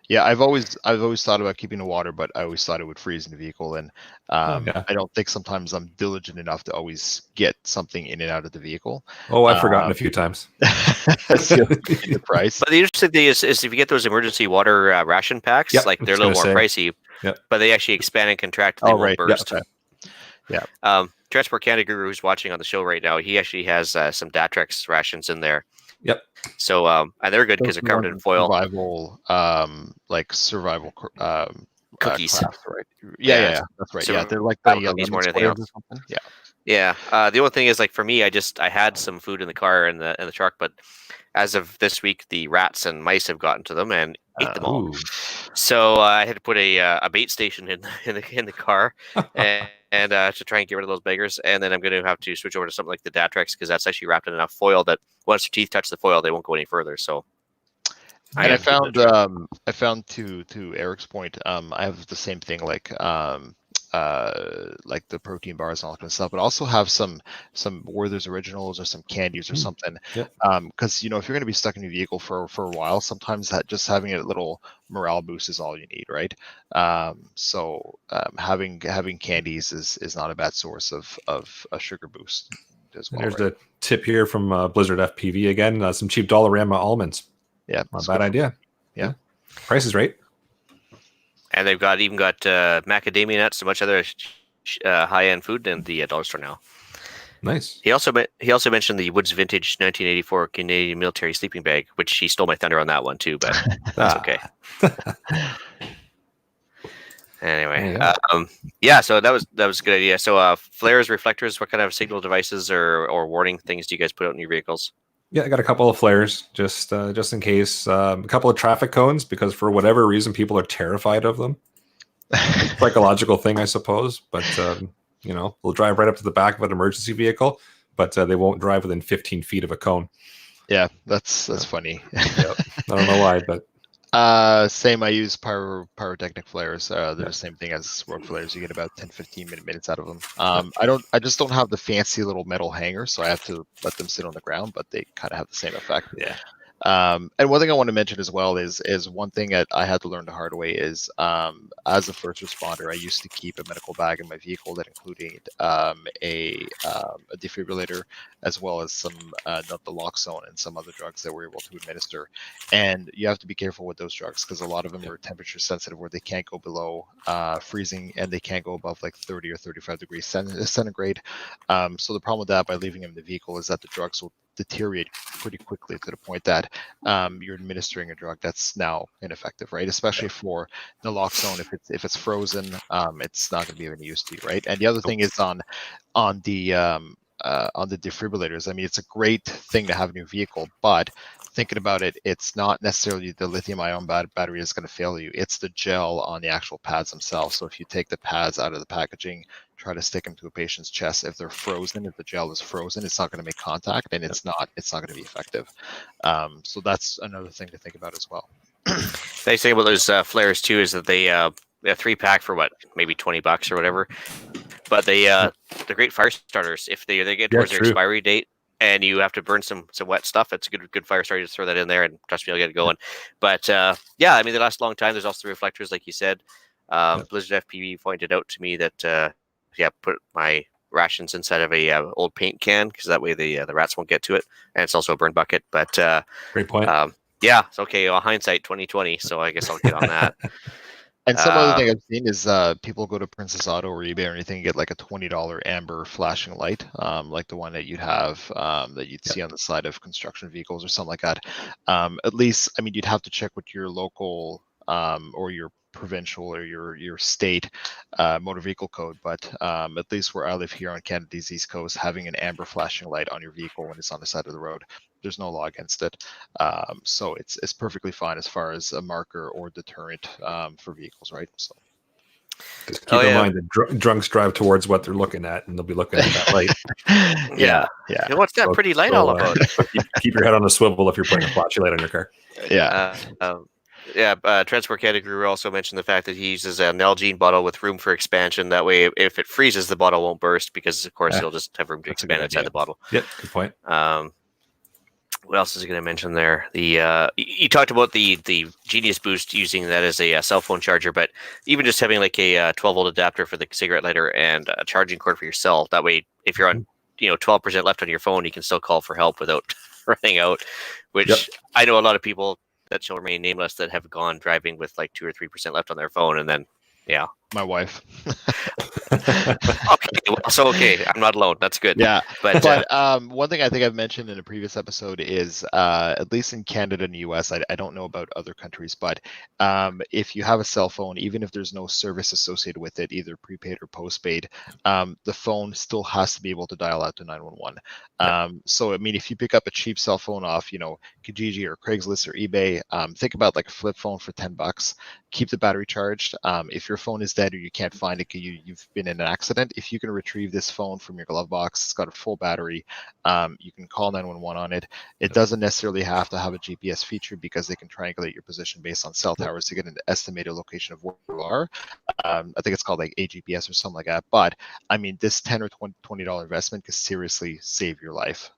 Speaker 4: Yeah, I've always thought about keeping the water, but I always thought it would freeze in the vehicle, and I don't think sometimes I'm diligent enough to always get something in and out of the vehicle.
Speaker 3: Oh, I've forgotten a few times.
Speaker 4: The price.
Speaker 2: But the interesting thing is if you get those emergency water ration packs, like they're a little more pricey, but they actually expand and contract. They won't burst.
Speaker 4: Yeah.
Speaker 2: Transport Canada Guru, who's watching on the show right now, he actually has some Datrex rations in there.
Speaker 3: Yep.
Speaker 2: So and they're good because they're covered in foil.
Speaker 4: Survival
Speaker 2: cookies.
Speaker 4: Craft, right? Yeah, that's right. Yeah, they're like the
Speaker 2: cookies more than anything else.
Speaker 4: Or something. Yeah.
Speaker 2: Yeah. The only thing is, like for me, I had some food in the car and the truck, but as of this week, the rats and mice have gotten to them and ate them all. So I had to put a bait station in the car and to try and get rid of those beggars. And then I'm going to have to switch over to something like the Datrex because that's actually wrapped in enough foil that once your teeth touch the foil, they won't go any further. So.
Speaker 4: And I found to Eric's point, I have the same thing like the protein bars and all that kind of stuff, but also have some Werther's Originals or some candies or something. Because if you're going to be stuck in your vehicle for a while, sometimes that just having a little morale boost is all you need, right? So having candies is not a bad source of a sugar boost as well.
Speaker 3: There's the tip here from Blizzard FPV again. Some cheap Dollarama almonds.
Speaker 4: Yeah,
Speaker 3: not a bad idea. Yeah, price is right.
Speaker 2: And they've even got macadamia nuts, so much other high-end food in the dollar store now.
Speaker 3: Nice.
Speaker 2: He also mentioned the Woods Vintage 1984 Canadian military sleeping bag, which he stole my thunder on that one too, but that's okay. Anyway, so that was a good idea. So flares, reflectors, what kind of signal devices or warning things do you guys put out in your vehicles?
Speaker 3: Yeah, I got a couple of flares just in case. A couple of traffic cones because for whatever reason people are terrified of them. Psychological thing, I suppose. But they'll drive right up to the back of an emergency vehicle, but they won't drive within 15 feet of a cone.
Speaker 4: Yeah, that's funny.
Speaker 3: I don't know why, but
Speaker 4: same. I use pyrotechnic flares. They're the same thing as road flares. You get about 10-15 minutes out of them. I just don't have the fancy little metal hanger, so I have to let them sit on the ground, but they kind of have the same effect.
Speaker 3: Yeah.
Speaker 4: And one thing I want to mention as well is one thing that I had to learn the hard way is as a first responder, I used to keep a medical bag in my vehicle that included a defibrillator as well as some naloxone and some other drugs that we're able to administer. And you have to be careful with those drugs because a lot of them are temperature sensitive where they can't go below freezing and they can't go above like 30 or 35 degrees centigrade. So the problem with that by leaving them in the vehicle is that the drugs will deteriorate pretty quickly to the point that you're administering a drug that's now ineffective, right? Especially for naloxone, if it's frozen, it's not going to be of any use to you, right? And the other thing is on the defibrillators. I mean, it's a great thing to have in your vehicle, but thinking about it, it's not necessarily the lithium-ion battery is going to fail you. It's the gel on the actual pads themselves. So if you take the pads out of the packaging, try to stick them to a patient's chest, if they're frozen, if the gel is frozen, it's not going to make contact, and it's not going to be effective. So that's another thing to think about as well.
Speaker 2: They say about those flares too is that they a 3-pack for what, maybe $20 or whatever. But they're great fire starters if they get towards their expiry date and you have to burn some wet stuff. It's a good fire starter to throw that in there, and trust me, I'll get it going. But yeah, I mean, they last a long time. There's also the reflectors, like you said. Blizzard FPV pointed out to me that put my rations inside of a old paint can, because that way the rats won't get to it, and it's also a burn bucket. But
Speaker 3: great point.
Speaker 2: Yeah, it's okay. Well, hindsight 2020, so I guess I'll get on that.
Speaker 4: And some other thing I've seen is people go to Princess Auto or eBay or anything and get like a $20 amber flashing light, like the one that you'd have that you'd see on the side of construction vehicles or something like that. At least, I mean, you'd have to check with your local or your provincial or your state motor vehicle code, but at least where I live here on Canada's East Coast, having an amber flashing light on your vehicle when it's on the side of the road, there's no law against it. So it's perfectly fine as far as a marker or deterrent for vehicles, right? So
Speaker 3: just keep in mind that drunks drive towards what they're looking at, and they'll be looking at that light.
Speaker 4: Yeah.
Speaker 2: What's that pretty light all about?
Speaker 3: Keep your head on the swivel if you're putting a flashing light on your car.
Speaker 2: Transport category also mentioned the fact that he uses an Nalgene bottle with room for expansion. That way, if it freezes, the bottle won't burst, because of course you'll just have room to expand inside the bottle.
Speaker 3: Yep, good point.
Speaker 2: What else is he going to mention there? You talked about the Genius Boost, using that as a cell phone charger, but even just having like a 12-volt adapter for the cigarette lighter and a charging cord for your cell. That way, if you're on 12% left on your phone, you can still call for help without running out. Which I know a lot of people that shall remain nameless that have gone driving with like 2 or 3% left on their phone, and then
Speaker 4: my wife.
Speaker 2: Okay, I'm not alone. That's good.
Speaker 4: Yeah,
Speaker 2: but
Speaker 4: one thing I think I've mentioned in a previous episode is, at least in Canada and the US, I don't know about other countries, but if you have a cell phone, even if there's no service associated with it, either prepaid or postpaid, the phone still has to be able to dial out to 911. So I mean, if you pick up a cheap cell phone off, Kijiji or Craigslist or eBay, think about like a flip phone for $10. Keep the battery charged. If your phone is dead or you can't find it, you've been in an accident, if you can retrieve this phone from your glove box, it's got a full battery, you can call 911 on it. It doesn't necessarily have to have a GPS feature, because they can triangulate your position based on cell towers to get an estimated location of where you are. I think it's called like AGPS or something like that. But I mean, this $10 or $20 investment could seriously save your life,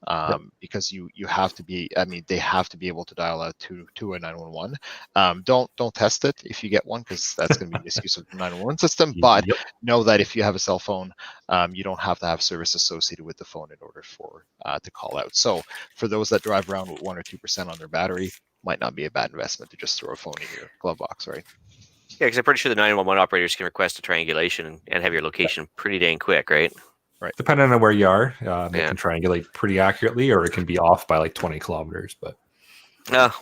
Speaker 4: because you have to be, I mean, they have to be able to dial out to a 911. Don't test it if you get one, because that's going to be misuse of the 911 system. But know that if you have a cell phone, you don't have to have service associated with the phone in order for to call out. So for those that drive around with 1 or 2% on their battery, might not be a bad investment to just throw a phone in your glove box, right?
Speaker 2: Yeah, because I'm pretty sure the 911 operators can request a triangulation and have your location pretty dang quick, right?
Speaker 3: Right. Depending on where you are, they can triangulate pretty accurately, or it can be off by like 20 kilometers. But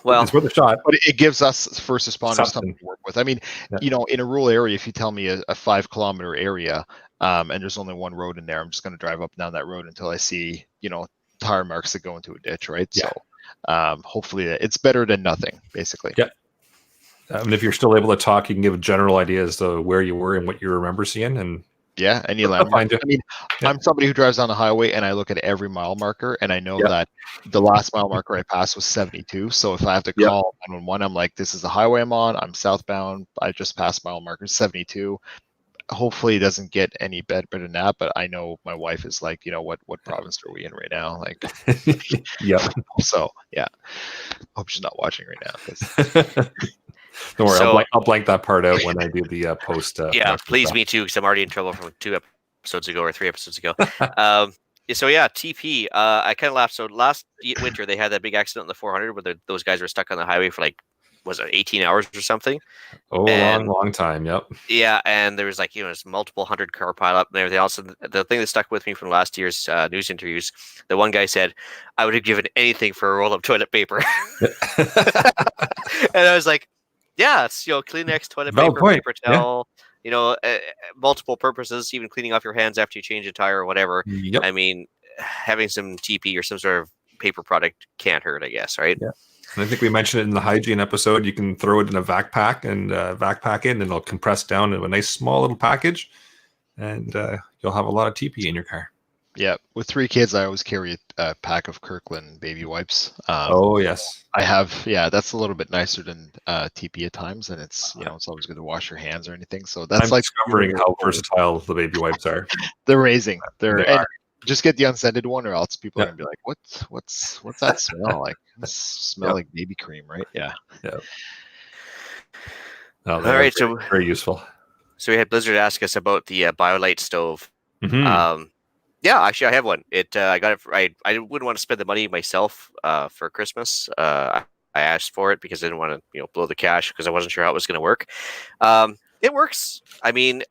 Speaker 2: well,
Speaker 3: it's worth a shot.
Speaker 4: But it gives us first responders something to work with. I mean, in a rural area, if you tell me a 5-kilometer area, and there's only one road in there, I'm just going to drive up and down that road until I see, tire marks that go into a ditch, right? Yeah. So hopefully it's better than nothing, basically.
Speaker 3: Yeah. And if you're still able to talk, you can give a general idea as to where you were and what you remember seeing. And
Speaker 4: any landmark. I mean, I'm somebody who drives on the highway, and I look at every mile marker, and I know that the last mile marker I passed was 72. So if I have to call 911, I'm like, this is the highway I'm on. I'm southbound. I just passed mile marker 72. Hopefully it doesn't get any better than that, but I know my wife is like, what province are we in right now? Like, So hope she's not watching right now.
Speaker 3: Don't worry, I'll blank that part out when I do the post.
Speaker 2: Please, me too, because I'm already in trouble from 2 episodes ago or 3 episodes ago. TP. I kind of laughed. So last winter they had that big accident on the 400 where those guys were stuck on the highway for 18 hours or something?
Speaker 3: Long time. Yep.
Speaker 2: Yeah, and there was this multiple 100-car pileup and everything else. And the thing that stuck with me from last year's news interviews, the one guy said, "I would have given anything for a roll of toilet paper." And I was like, yeah, it's Kleenex, toilet paper towel, multiple purposes, even cleaning off your hands after you change a tire or whatever. Yep. I mean, having some TP or some sort of paper product can't hurt, I guess, right?
Speaker 3: And I think we mentioned it in the hygiene episode. You can throw it in a vac pack and vac pack it, and it'll compress down into a nice small little package, and you'll have a lot of TP in your car.
Speaker 4: Yeah, with 3 kids, I always carry a pack of Kirkland baby wipes.
Speaker 3: Oh yes,
Speaker 4: I have. Yeah, that's a little bit nicer than TP at times, and it's it's always good to wash your hands or anything. So that's
Speaker 3: I'm discovering how versatile the baby wipes are.
Speaker 4: They're amazing.
Speaker 3: They
Speaker 4: And
Speaker 3: are.
Speaker 4: just get the unscented one, or else people are
Speaker 3: Yep.
Speaker 4: gonna be like, what's that smell like? It smell
Speaker 3: Yep.
Speaker 4: like baby cream, right? Yeah.
Speaker 3: No,
Speaker 2: All
Speaker 3: they're
Speaker 2: right,
Speaker 3: very, very useful.
Speaker 2: So we had Blizzard ask us about the BioLite stove.
Speaker 3: Mhm.
Speaker 2: Yeah, actually, I have one. I got it. I wouldn't want to spend the money myself for Christmas. I asked for it because I didn't want to blow the cash because I wasn't sure how it was going to work. It works. I mean,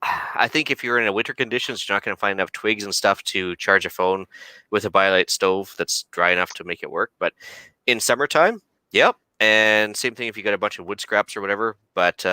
Speaker 2: I think if you're in a winter conditions, you're not going to find enough twigs and stuff to charge a phone with a BioLite stove that's dry enough to make it work. But in summertime, yep. And same thing if you got a bunch of wood scraps or whatever. But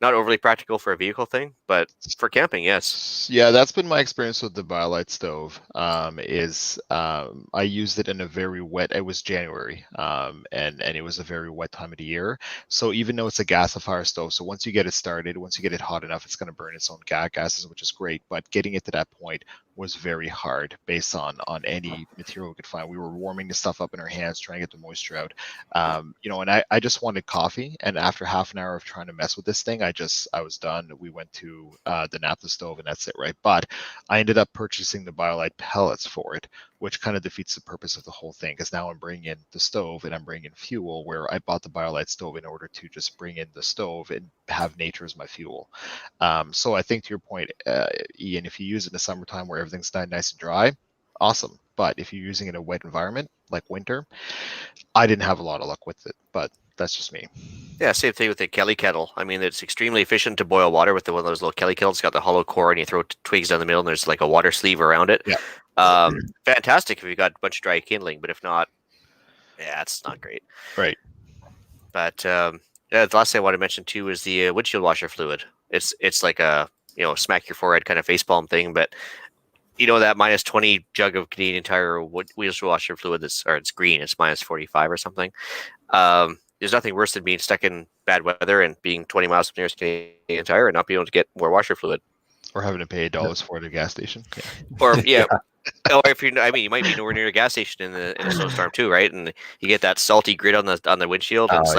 Speaker 2: not overly practical for a vehicle thing, but for camping, yes.
Speaker 4: Yeah, that's been my experience with the BioLite stove. I used it in a very wet. It was January, and it was a very wet time of the year. So even though it's a gasifier stove, so once you get it started, once you get it hot enough, it's going to burn its own gases, which is great. But getting it to that point was very hard based on any material we could find. We were warming the stuff up in our hands, trying to get the moisture out. And I just wanted coffee. And after half an hour of trying to mess with this thing, I was done. We went to the naphtha stove, and that's it, right? But I ended up purchasing the BioLite pellets for it, which kind of defeats the purpose of the whole thing, because now I'm bringing in the stove and I'm bringing in fuel, where I bought the BioLite stove in order to just bring in the stove and have nature as my fuel. So I think to your point, Ian, if you use it in the summertime where everything's nice and dry, awesome. But if you're using it in a wet environment like winter, I didn't have a lot of luck with it, but that's just me.
Speaker 2: Yeah, same thing with the Kelly kettle. I mean, it's extremely efficient to boil water with one of those little Kelly kettles. It's got the hollow core, and you throw twigs down the middle, and there's like a water sleeve around it.
Speaker 4: Yeah.
Speaker 2: Fantastic if you've got a bunch of dry kindling, but if not, yeah, it's not great.
Speaker 4: Right.
Speaker 2: But the last thing I want to mention too is the windshield washer fluid. It's like a smack your forehead kind of facepalm thing, but that minus 20 jug of Canadian Tire windshield washer fluid it's green. It's minus 45 or something. There's nothing worse than being stuck in bad weather and being 20 miles from the nearest Canadian Tire and not being able to get more washer fluid.
Speaker 4: Or having to pay $8 for it at a gas station. Yeah.
Speaker 2: Or or if you might be nowhere near a gas station in a snowstorm too, right? And you get that salty grit on the windshield. And it's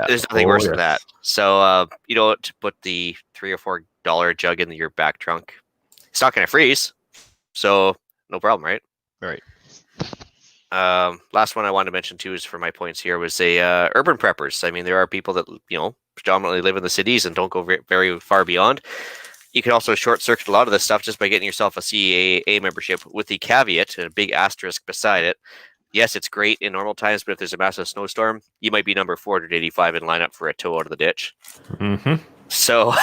Speaker 2: there's nothing worse than that. So to put the $3 or $4 jug in your back trunk, it's not going to freeze, so no problem, right?
Speaker 4: Right.
Speaker 2: Last one I wanted to mention too is for my points here was urban preppers. I mean, there are people that predominantly live in the cities and don't go very far beyond. You can also short circuit a lot of this stuff just by getting yourself a CAA membership, with the caveat and a big asterisk beside it. Yes, it's great in normal times, but if there's a massive snowstorm, you might be number 485 in lineup for a tow out of the ditch.
Speaker 3: Mm-hmm.
Speaker 2: So,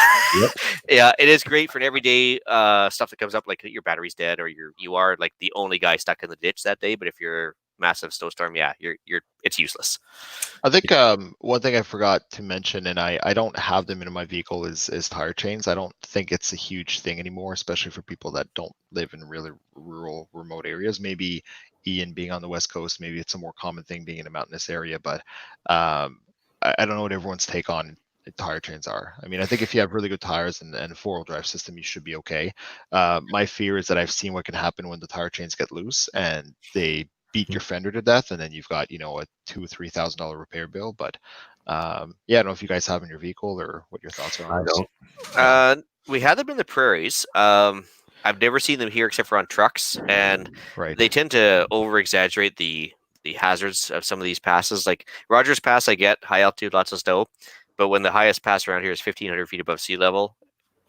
Speaker 2: yeah, it is great for an everyday stuff that comes up, like your battery's dead or you are like the only guy stuck in the ditch that day. But if you're massive snowstorm, it's useless.
Speaker 4: I think one thing I forgot to mention, and I don't have them in my vehicle, is tire chains. I don't think it's a huge thing anymore, especially for people that don't live in really rural, remote areas. Maybe Ian being on the West Coast, maybe it's a more common thing being in a mountainous area, but I don't know what everyone's take on tire chains are. I mean, I think if you have really good tires and a four-wheel drive system, you should be okay. My fear is that I've seen what can happen when the tire chains get loose and they beat your fender to death, and then you've got a $2,000-$3,000 repair bill. But I don't know if you guys have in your vehicle or what your thoughts are on this.
Speaker 2: I don't. We had them in the prairies. I've never seen them here except for on trucks, and they tend to over-exaggerate the hazards of some of these passes. Like Rogers Pass, I get high altitude, lots of snow, but when the highest pass around here is 1,500 feet above sea level,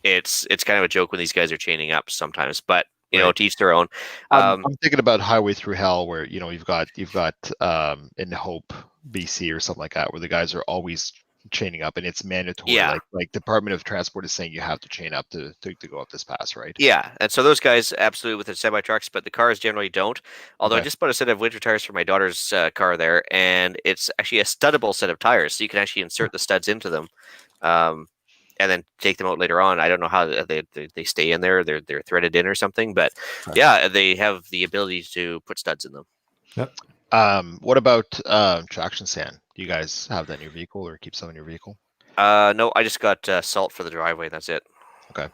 Speaker 2: it's kind of a joke when these guys are chaining up sometimes. But to each their own.
Speaker 4: I'm thinking about Highway Through Hell, where you've got in Hope, BC, or something like that, where the guys are always chaining up, and it's mandatory.
Speaker 2: Yeah.
Speaker 4: Like Department of Transport is saying you have to chain up to go up this pass, right?
Speaker 2: Yeah, and so those guys absolutely with the semi trucks, but the cars generally don't. Although I just bought a set of winter tires for my daughter's car there, and it's actually a studdable set of tires, so you can actually insert the studs into them, and then take them out later on. I don't know how they stay in there; they're threaded in or something, but yeah, they have the ability to put studs in them.
Speaker 3: Yep.
Speaker 4: What about traction sand? Do you guys have that in your vehicle or keep some in your vehicle?
Speaker 2: No, I just got salt for the driveway. That's it.
Speaker 4: Okay.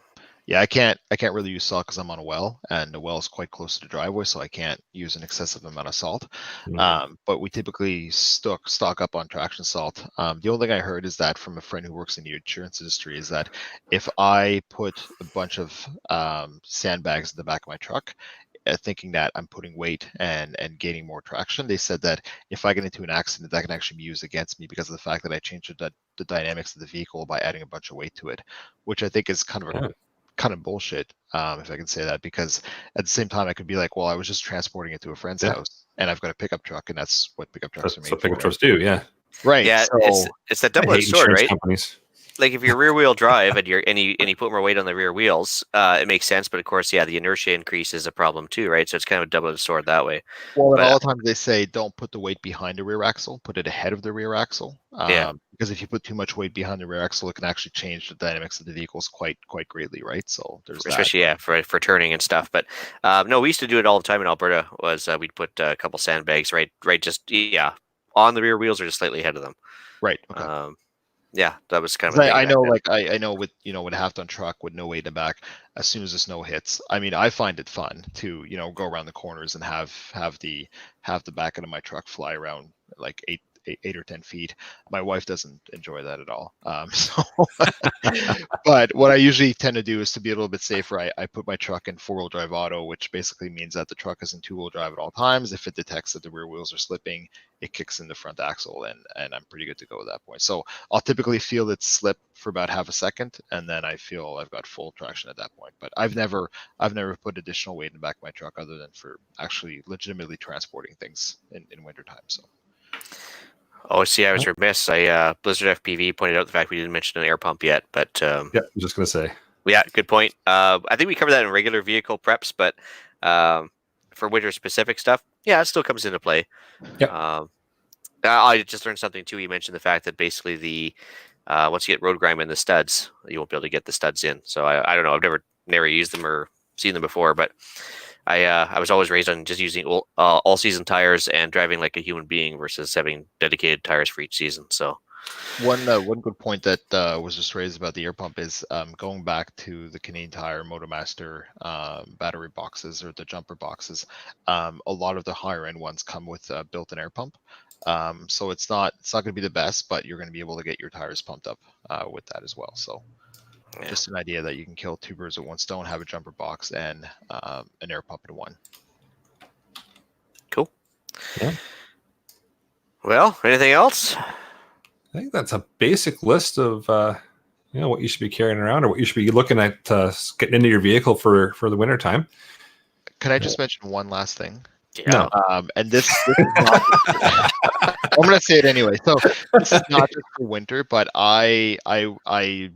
Speaker 4: Yeah, I can't really use salt because I'm on a well, and the well is quite close to the driveway, so I can't use an excessive amount of salt. But we typically stock up on traction salt. The only thing I heard is that from a friend who works in the insurance industry is that if I put a bunch of sandbags in the back of my truck, thinking that I'm putting weight and gaining more traction, they said that if I get into an accident, that can actually be used against me because of the fact that I changed the dynamics of the vehicle by adding a bunch of weight to it, which I think is kind of bullshit, if I can say that, because at the same time I could be like, well, I was just transporting it to a friend's house, and I've got a pickup truck, and that's what pickup trucks are made
Speaker 3: That's what
Speaker 4: for.
Speaker 3: pickup trucks do, yeah.
Speaker 4: Right.
Speaker 2: Yeah,
Speaker 4: So
Speaker 2: it's that
Speaker 3: I
Speaker 2: double-edged
Speaker 3: hate
Speaker 2: sword,
Speaker 3: insurance
Speaker 2: right?
Speaker 3: companies.
Speaker 2: Like if you're rear wheel drive and you put more weight on the rear wheels, it makes sense. But of course, yeah, the inertia increase is a problem too, right? So it's kind of a double-edged sword that way.
Speaker 4: well, and
Speaker 2: But
Speaker 4: all the time they say don't put the weight behind the rear axle, put it ahead of the rear axle.
Speaker 2: Yeah.
Speaker 4: Because if you put too much weight behind the rear axle, it can actually change the dynamics of the vehicles quite greatly, right? So there's
Speaker 2: especially
Speaker 4: that.
Speaker 2: for turning and stuff. But no, we used to do it all the time in Alberta. Was we'd put a couple sandbags right, just on the rear wheels or just slightly ahead of them.
Speaker 4: Right. Okay.
Speaker 2: Yeah, that was kind of a thing.
Speaker 4: I know, like I know with with a half ton truck with no weight in the back, as soon as the snow hits, I mean, I find it fun to go around the corners and have the back end of my truck fly around like 8 or 10 feet. My wife doesn't enjoy that at all. But what I usually tend to do is to be a little bit safer. I put my truck in 4-wheel drive auto, which basically means that the truck is in 2-wheel drive at all times. If it detects that the rear wheels are slipping, it kicks in the front axle, and I'm pretty good to go at that point. So I'll typically feel it slip for about half a second, and then I feel I've got full traction at that point. But I've never put additional weight in the back of my truck other than for actually legitimately transporting things in wintertime. So.
Speaker 2: Oh, see, I was remiss. Blizzard FPV pointed out the fact we didn't mention an air pump yet, but
Speaker 3: Yeah, I'm just gonna say.
Speaker 2: yeah, good point. I think we covered that in regular vehicle preps, but for winter specific stuff, yeah, it still comes into play.
Speaker 3: Yeah.
Speaker 2: I just learned something too. You mentioned the fact that basically once you get road grime in the studs, you won't be able to get the studs in. So I don't know. I've never used them or seen them before, but I was always raised on just using all season tires and driving like a human being versus having dedicated tires for each season. So
Speaker 4: one good point that was just raised about the air pump is going back to the Canadian Tire Motomaster battery boxes or the jumper boxes. A lot of the higher end ones come with a built-in air pump. So it's not going to be the best, but you're going to be able to get your tires pumped up with that as well. So. Yeah. Just an idea that you can kill 2 birds with 1 stone, have a jumper box and an air pump in one.
Speaker 2: Cool.
Speaker 3: Yeah.
Speaker 2: Well, anything else?
Speaker 3: I think that's a basic list of what you should be carrying around or what you should be looking at getting into your vehicle for the winter time.
Speaker 4: Can I just mention one last thing?
Speaker 2: Yeah.
Speaker 4: No. And this is not I'm going to say it anyway. So this is not just for winter, but I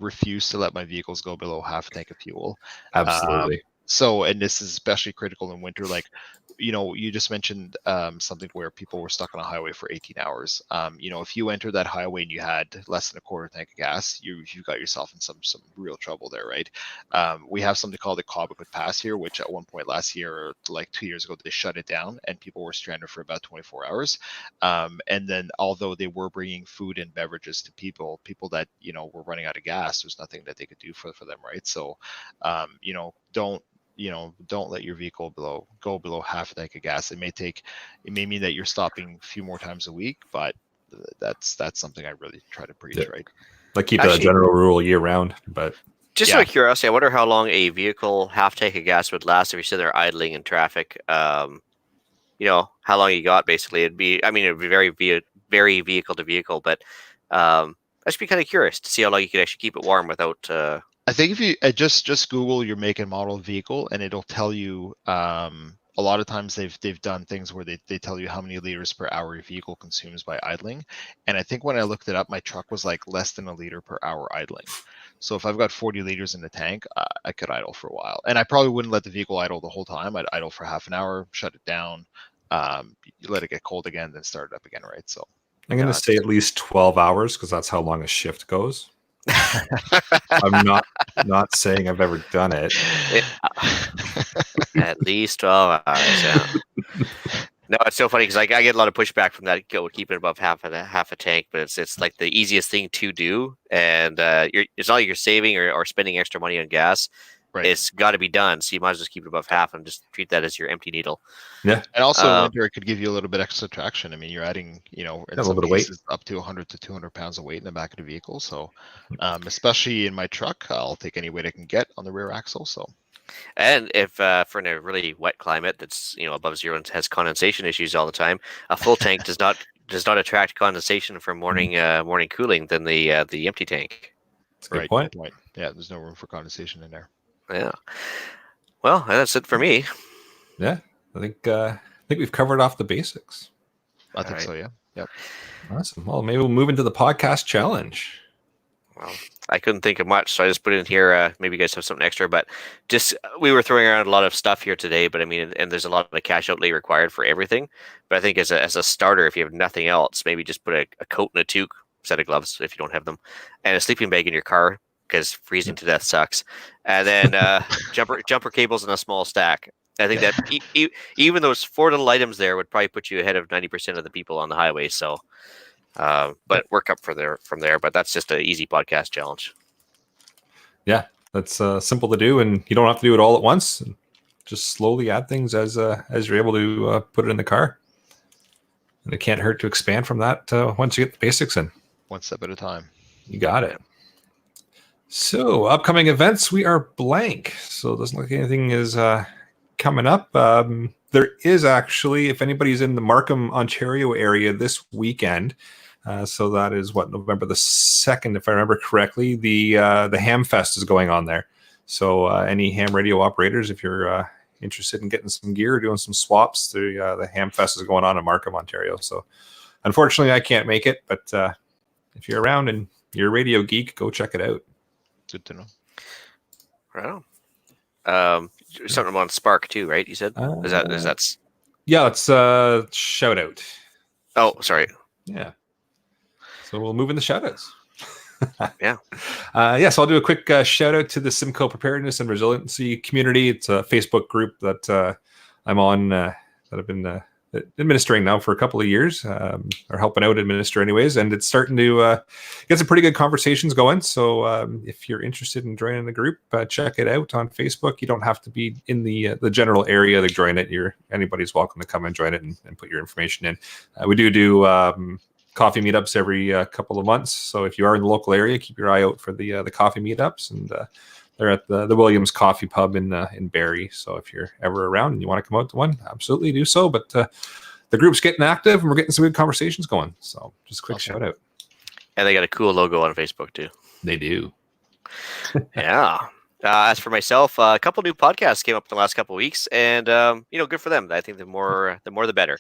Speaker 4: refuse to let my vehicles go below half a tank of fuel.
Speaker 3: Absolutely.
Speaker 4: And this is especially critical in winter. Like, you just mentioned something where people were stuck on a highway for 18 hours. If you entered that highway and you had less than a quarter tank of gas, you got yourself in some real trouble there, right? We have something called the Cobequid Pass here, which at one point last year, or like 2 years ago, they shut it down and people were stranded for about 24 hours. And then although they were bringing food and beverages to people that, were running out of gas, there's nothing that they could do for them, right? So, don't let your vehicle go below half a tank of gas. It may mean that you're stopping a few more times a week, but that's something I really try to preach, right?
Speaker 3: Like keep a general rule year round, but
Speaker 2: just out of curiosity, I wonder how long a vehicle half tank of gas would last if you're sitting there idling in traffic. How long you got basically. It'd be very very vehicle to vehicle, but I should be kind of curious to see how long you could actually keep it warm without.
Speaker 4: I think if you just Google your make and model of vehicle, and it'll tell you. A lot of times they've done things where they tell you how many liters per hour your vehicle consumes by idling. And I think when I looked it up, my truck was like less than a liter per hour idling. So if I've got 40 liters in the tank, I could idle for a while. And I probably wouldn't let the vehicle idle the whole time. I'd idle for half an hour, shut it down, let it get cold again, then start it up again, right? So
Speaker 3: I'm going to say at least 12 hours because that's how long a shift goes. I'm not saying I've ever done it.
Speaker 2: At least 12 hours. Yeah. No, it's so funny because I get a lot of pushback from that. Keep it above half a tank, but it's like the easiest thing to do, and it's not like you're saving or spending extra money on gas.
Speaker 4: Right.
Speaker 2: It's got to be done, so you might as well just keep it above half and just treat that as your empty needle.
Speaker 3: Yeah.
Speaker 4: And also in winter, it could give you a little bit extra traction. I mean, you're adding, in
Speaker 3: little
Speaker 4: some
Speaker 3: bit of weight.
Speaker 4: cases up to 100 to 200 pounds of weight in the back of the vehicle. So, especially in my truck, I'll take any weight I can get on the rear axle. So,
Speaker 2: And if for in a really wet climate that's above zero and has condensation issues all the time, a full tank does not attract condensation from morning cooling than the empty tank.
Speaker 3: That's a good point.
Speaker 4: Yeah, there's no room for condensation in there.
Speaker 2: Yeah. Well, that's it for me.
Speaker 3: Yeah, I think we've covered off the basics.
Speaker 4: I think so. Yeah. Yep.
Speaker 3: Awesome. Well, maybe we'll move into the podcast challenge.
Speaker 2: Well, I couldn't think of much, so I just put it in here. Maybe you guys have something extra, but just we were throwing around a lot of stuff here today. But I mean, and there's a lot of cash outlay required for everything. But I think as a starter, if you have nothing else, maybe just put a coat and a toque, set of gloves if you don't have them, and a sleeping bag in your car because freezing to death sucks. And then jumper cables in a small stack. I think that even those 4 little items there would probably put you ahead of 90% of the people on the highway. So. But work up from there. But that's just an easy podcast challenge.
Speaker 3: Yeah, that's simple to do, and you don't have to do it all at once. Just slowly add things as you're able to put it in the car. And it can't hurt to expand from that once you get the basics in.
Speaker 4: One step at a time.
Speaker 3: You got it. So upcoming events, we are blank. So it doesn't look like anything is coming up. There is actually, if anybody's in the Markham, Ontario area this weekend, so that is November the 2nd, if I remember correctly, the Ham Fest is going on there. So any ham radio operators, if you're interested in getting some gear, doing some swaps, the Ham Fest is going on in Markham, Ontario. So unfortunately, I can't make it, but if you're around and you're a radio geek, go check it out.
Speaker 4: Good to know.
Speaker 2: Right on. Something on Spark too, right? You said is that?
Speaker 3: Yeah, let's shout out.
Speaker 2: Oh, sorry.
Speaker 3: Yeah. So we'll move into shout outs.
Speaker 2: Yeah.
Speaker 3: So I'll do a quick shout out to the Simcoe Preparedness and Resiliency community. It's a Facebook group that I'm on that I've been administering now for a couple of years, or helping out administer anyways, and it's starting to get some pretty good conversations going. So if you're interested in joining the group, check it out on Facebook. You don't have to be in the general area to join it. Anybody's welcome to come and join it and put your information in. We do coffee meetups every couple of months. So if you are in the local area, keep your eye out for the coffee meetups, and they're at the Williams Coffee Pub in Barrie. So if you're ever around and you want to come out to one, absolutely do so. But the group's getting active and we're getting some good conversations going. So just a quick shout out.
Speaker 2: And they got a cool logo on Facebook too.
Speaker 3: They do.
Speaker 2: Yeah. As for myself, a couple new podcasts came up in the last couple of weeks, and good for them. I think the more the better.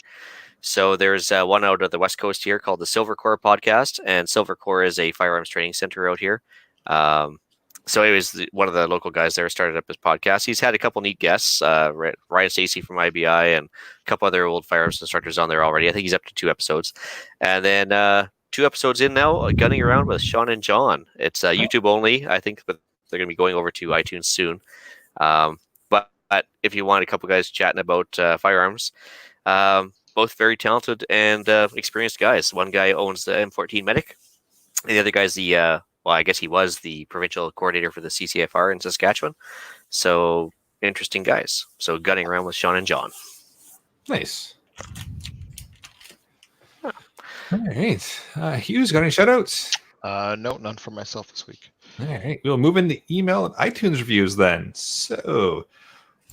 Speaker 2: So there's one out of the West Coast here called the Silver Core Podcast, and Silver Core is a firearms training center out here. So it was one of the local guys there started up his podcast. He's had a couple neat guests, Ryan Stacy from IBI, and a couple other old firearms instructors on there already. I think he's up to 2 episodes. And then 2 episodes in now, Gunning Around with Sean and John. It's YouTube only, I think, but they're going to be going over to iTunes soon. But if you want a couple guys chatting about firearms, both very talented and experienced guys. One guy owns the M14 Medic, and the other guy's I guess he was the provincial coordinator for the CCFR in Saskatchewan. So interesting guys. So Gunning Around with Sean and John.
Speaker 3: Nice. All right. Hugues, got any shout outs?
Speaker 4: No, none for myself this week.
Speaker 3: All right. We'll move into email and iTunes reviews then. So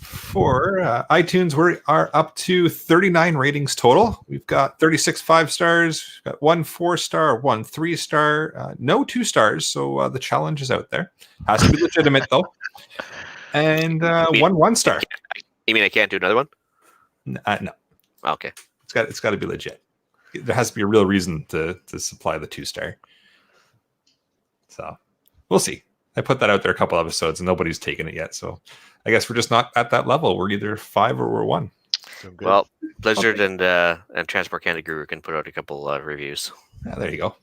Speaker 3: for iTunes, we are up to 39 ratings total. We've got 36 5-stars, we've got 1 4-star, 1 3-star, no 2 stars. So the challenge is out there. Has to be legitimate though. And 1 1-star.
Speaker 2: You mean I can't do another one?
Speaker 3: No.
Speaker 2: Okay.
Speaker 3: It's got to be legit. There has to be a real reason to supply the 2-star. So we'll see. I put that out there a couple episodes and nobody's taken it yet. So I guess we're just not at that level. We're either 5 or we're 1.
Speaker 2: Well, Blizzard and Transport Canada Guru can put out a couple reviews.
Speaker 3: Yeah, there you go.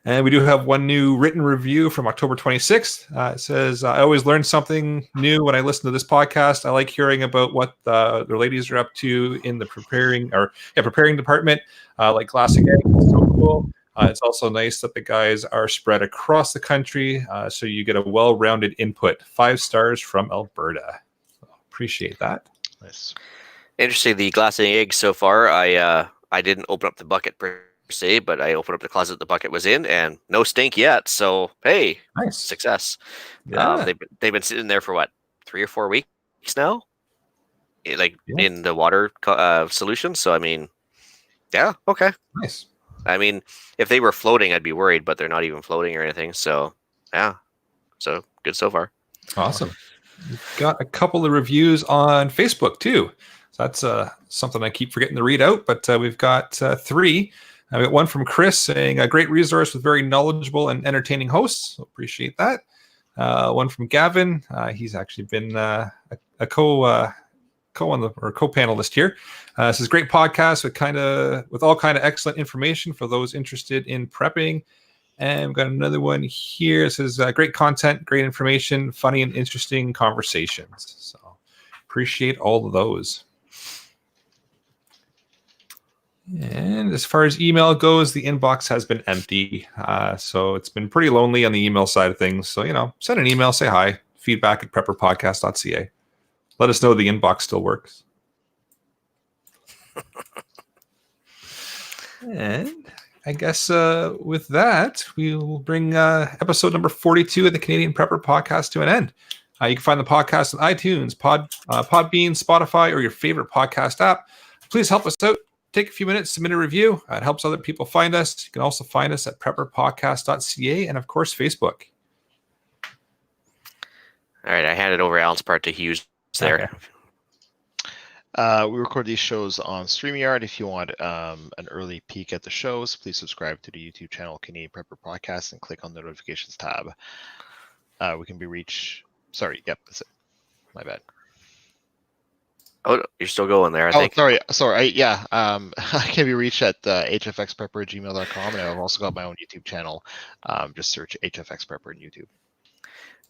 Speaker 3: And we do have one new written review from October 26th. It says, I always learn something new when I listen to this podcast. I like hearing about what the ladies are up to in the preparing department, like glassing eggs. It's so cool. It's also nice that the guys are spread across the country, so you get a well-rounded input. 5 stars from Alberta. So, appreciate that.
Speaker 4: Nice.
Speaker 2: Interesting. The glassing eggs so far. I didn't open up the bucket per se, but I opened up the closet the bucket was in, and no stink yet. So hey,
Speaker 3: Nice
Speaker 2: success.
Speaker 3: Yeah.
Speaker 2: They've been sitting there for what, 3 or 4 weeks now,
Speaker 3: Yeah.
Speaker 2: in the water solution. So I mean, yeah, okay.
Speaker 3: Nice.
Speaker 2: I mean, if they were floating, I'd be worried, but they're not even floating or anything. So yeah, so good so far.
Speaker 3: Awesome. We've got a couple of reviews on Facebook too. So that's something I keep forgetting to read out, but we've got 3. I got one from Chris saying a great resource with very knowledgeable and entertaining hosts. So appreciate that. One from Gavin. He's actually been a co-panelist here. This is a great podcast with all kind of excellent information for those interested in prepping. And we've got another one here. It says great content, great information, funny and interesting conversations. So appreciate all of those. And as far as email goes, the inbox has been empty. So it's been pretty lonely on the email side of things. So, send an email, say hi, feedback@prepperpodcast.ca. Let us know the inbox still works. And I guess with that, we'll bring episode number 42 of the Canadian Prepper Podcast to an end. You can find the podcast on iTunes, Podbean, Spotify, or your favorite podcast app. Please help us out. Take a few minutes, submit a review. It helps other people find us. You can also find us at prepperpodcast.ca and, of course, Facebook.
Speaker 2: All right, I handed over Alan's part to Hugues there.
Speaker 3: Okay.
Speaker 4: We record these shows on StreamYard. If you want an early peek at the shows, please subscribe to the YouTube channel Canadian Prepper Podcast and click on the notifications tab. We can be reached. Sorry, yep, that's it. My bad.
Speaker 2: Oh, you're still going there, I think.
Speaker 4: Sorry. I can be reached at hfxprepper@gmail.com, and I've also got my own YouTube channel. Just search HFXprepper on YouTube.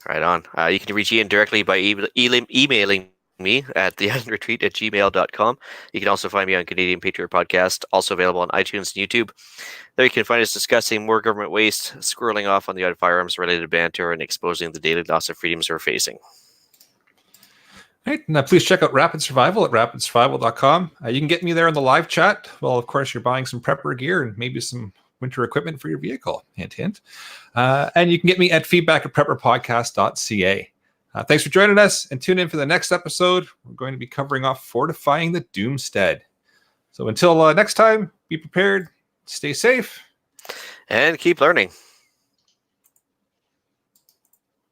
Speaker 2: Right on. You can reach Ian directly by emailing me at theislandretreat@gmail.com. You can also find me on Canadian Patriot Podcast, also available on iTunes and YouTube. There you can find us discussing more government waste, squirreling off on the odd firearms-related banter, and exposing the daily loss of freedoms we're facing.
Speaker 3: All right, now please check out Rapid Survival at rapidsurvival.com. You can get me there in the live chat. Well, of course, you're buying some prepper gear and maybe some winter equipment for your vehicle. Hint, hint. And you can get me at feedback@prepperpodcast.ca. Thanks for joining us, and tune in for the next episode. We're going to be covering off fortifying the Doomstead. So until next time, be prepared, stay safe,
Speaker 2: and keep learning.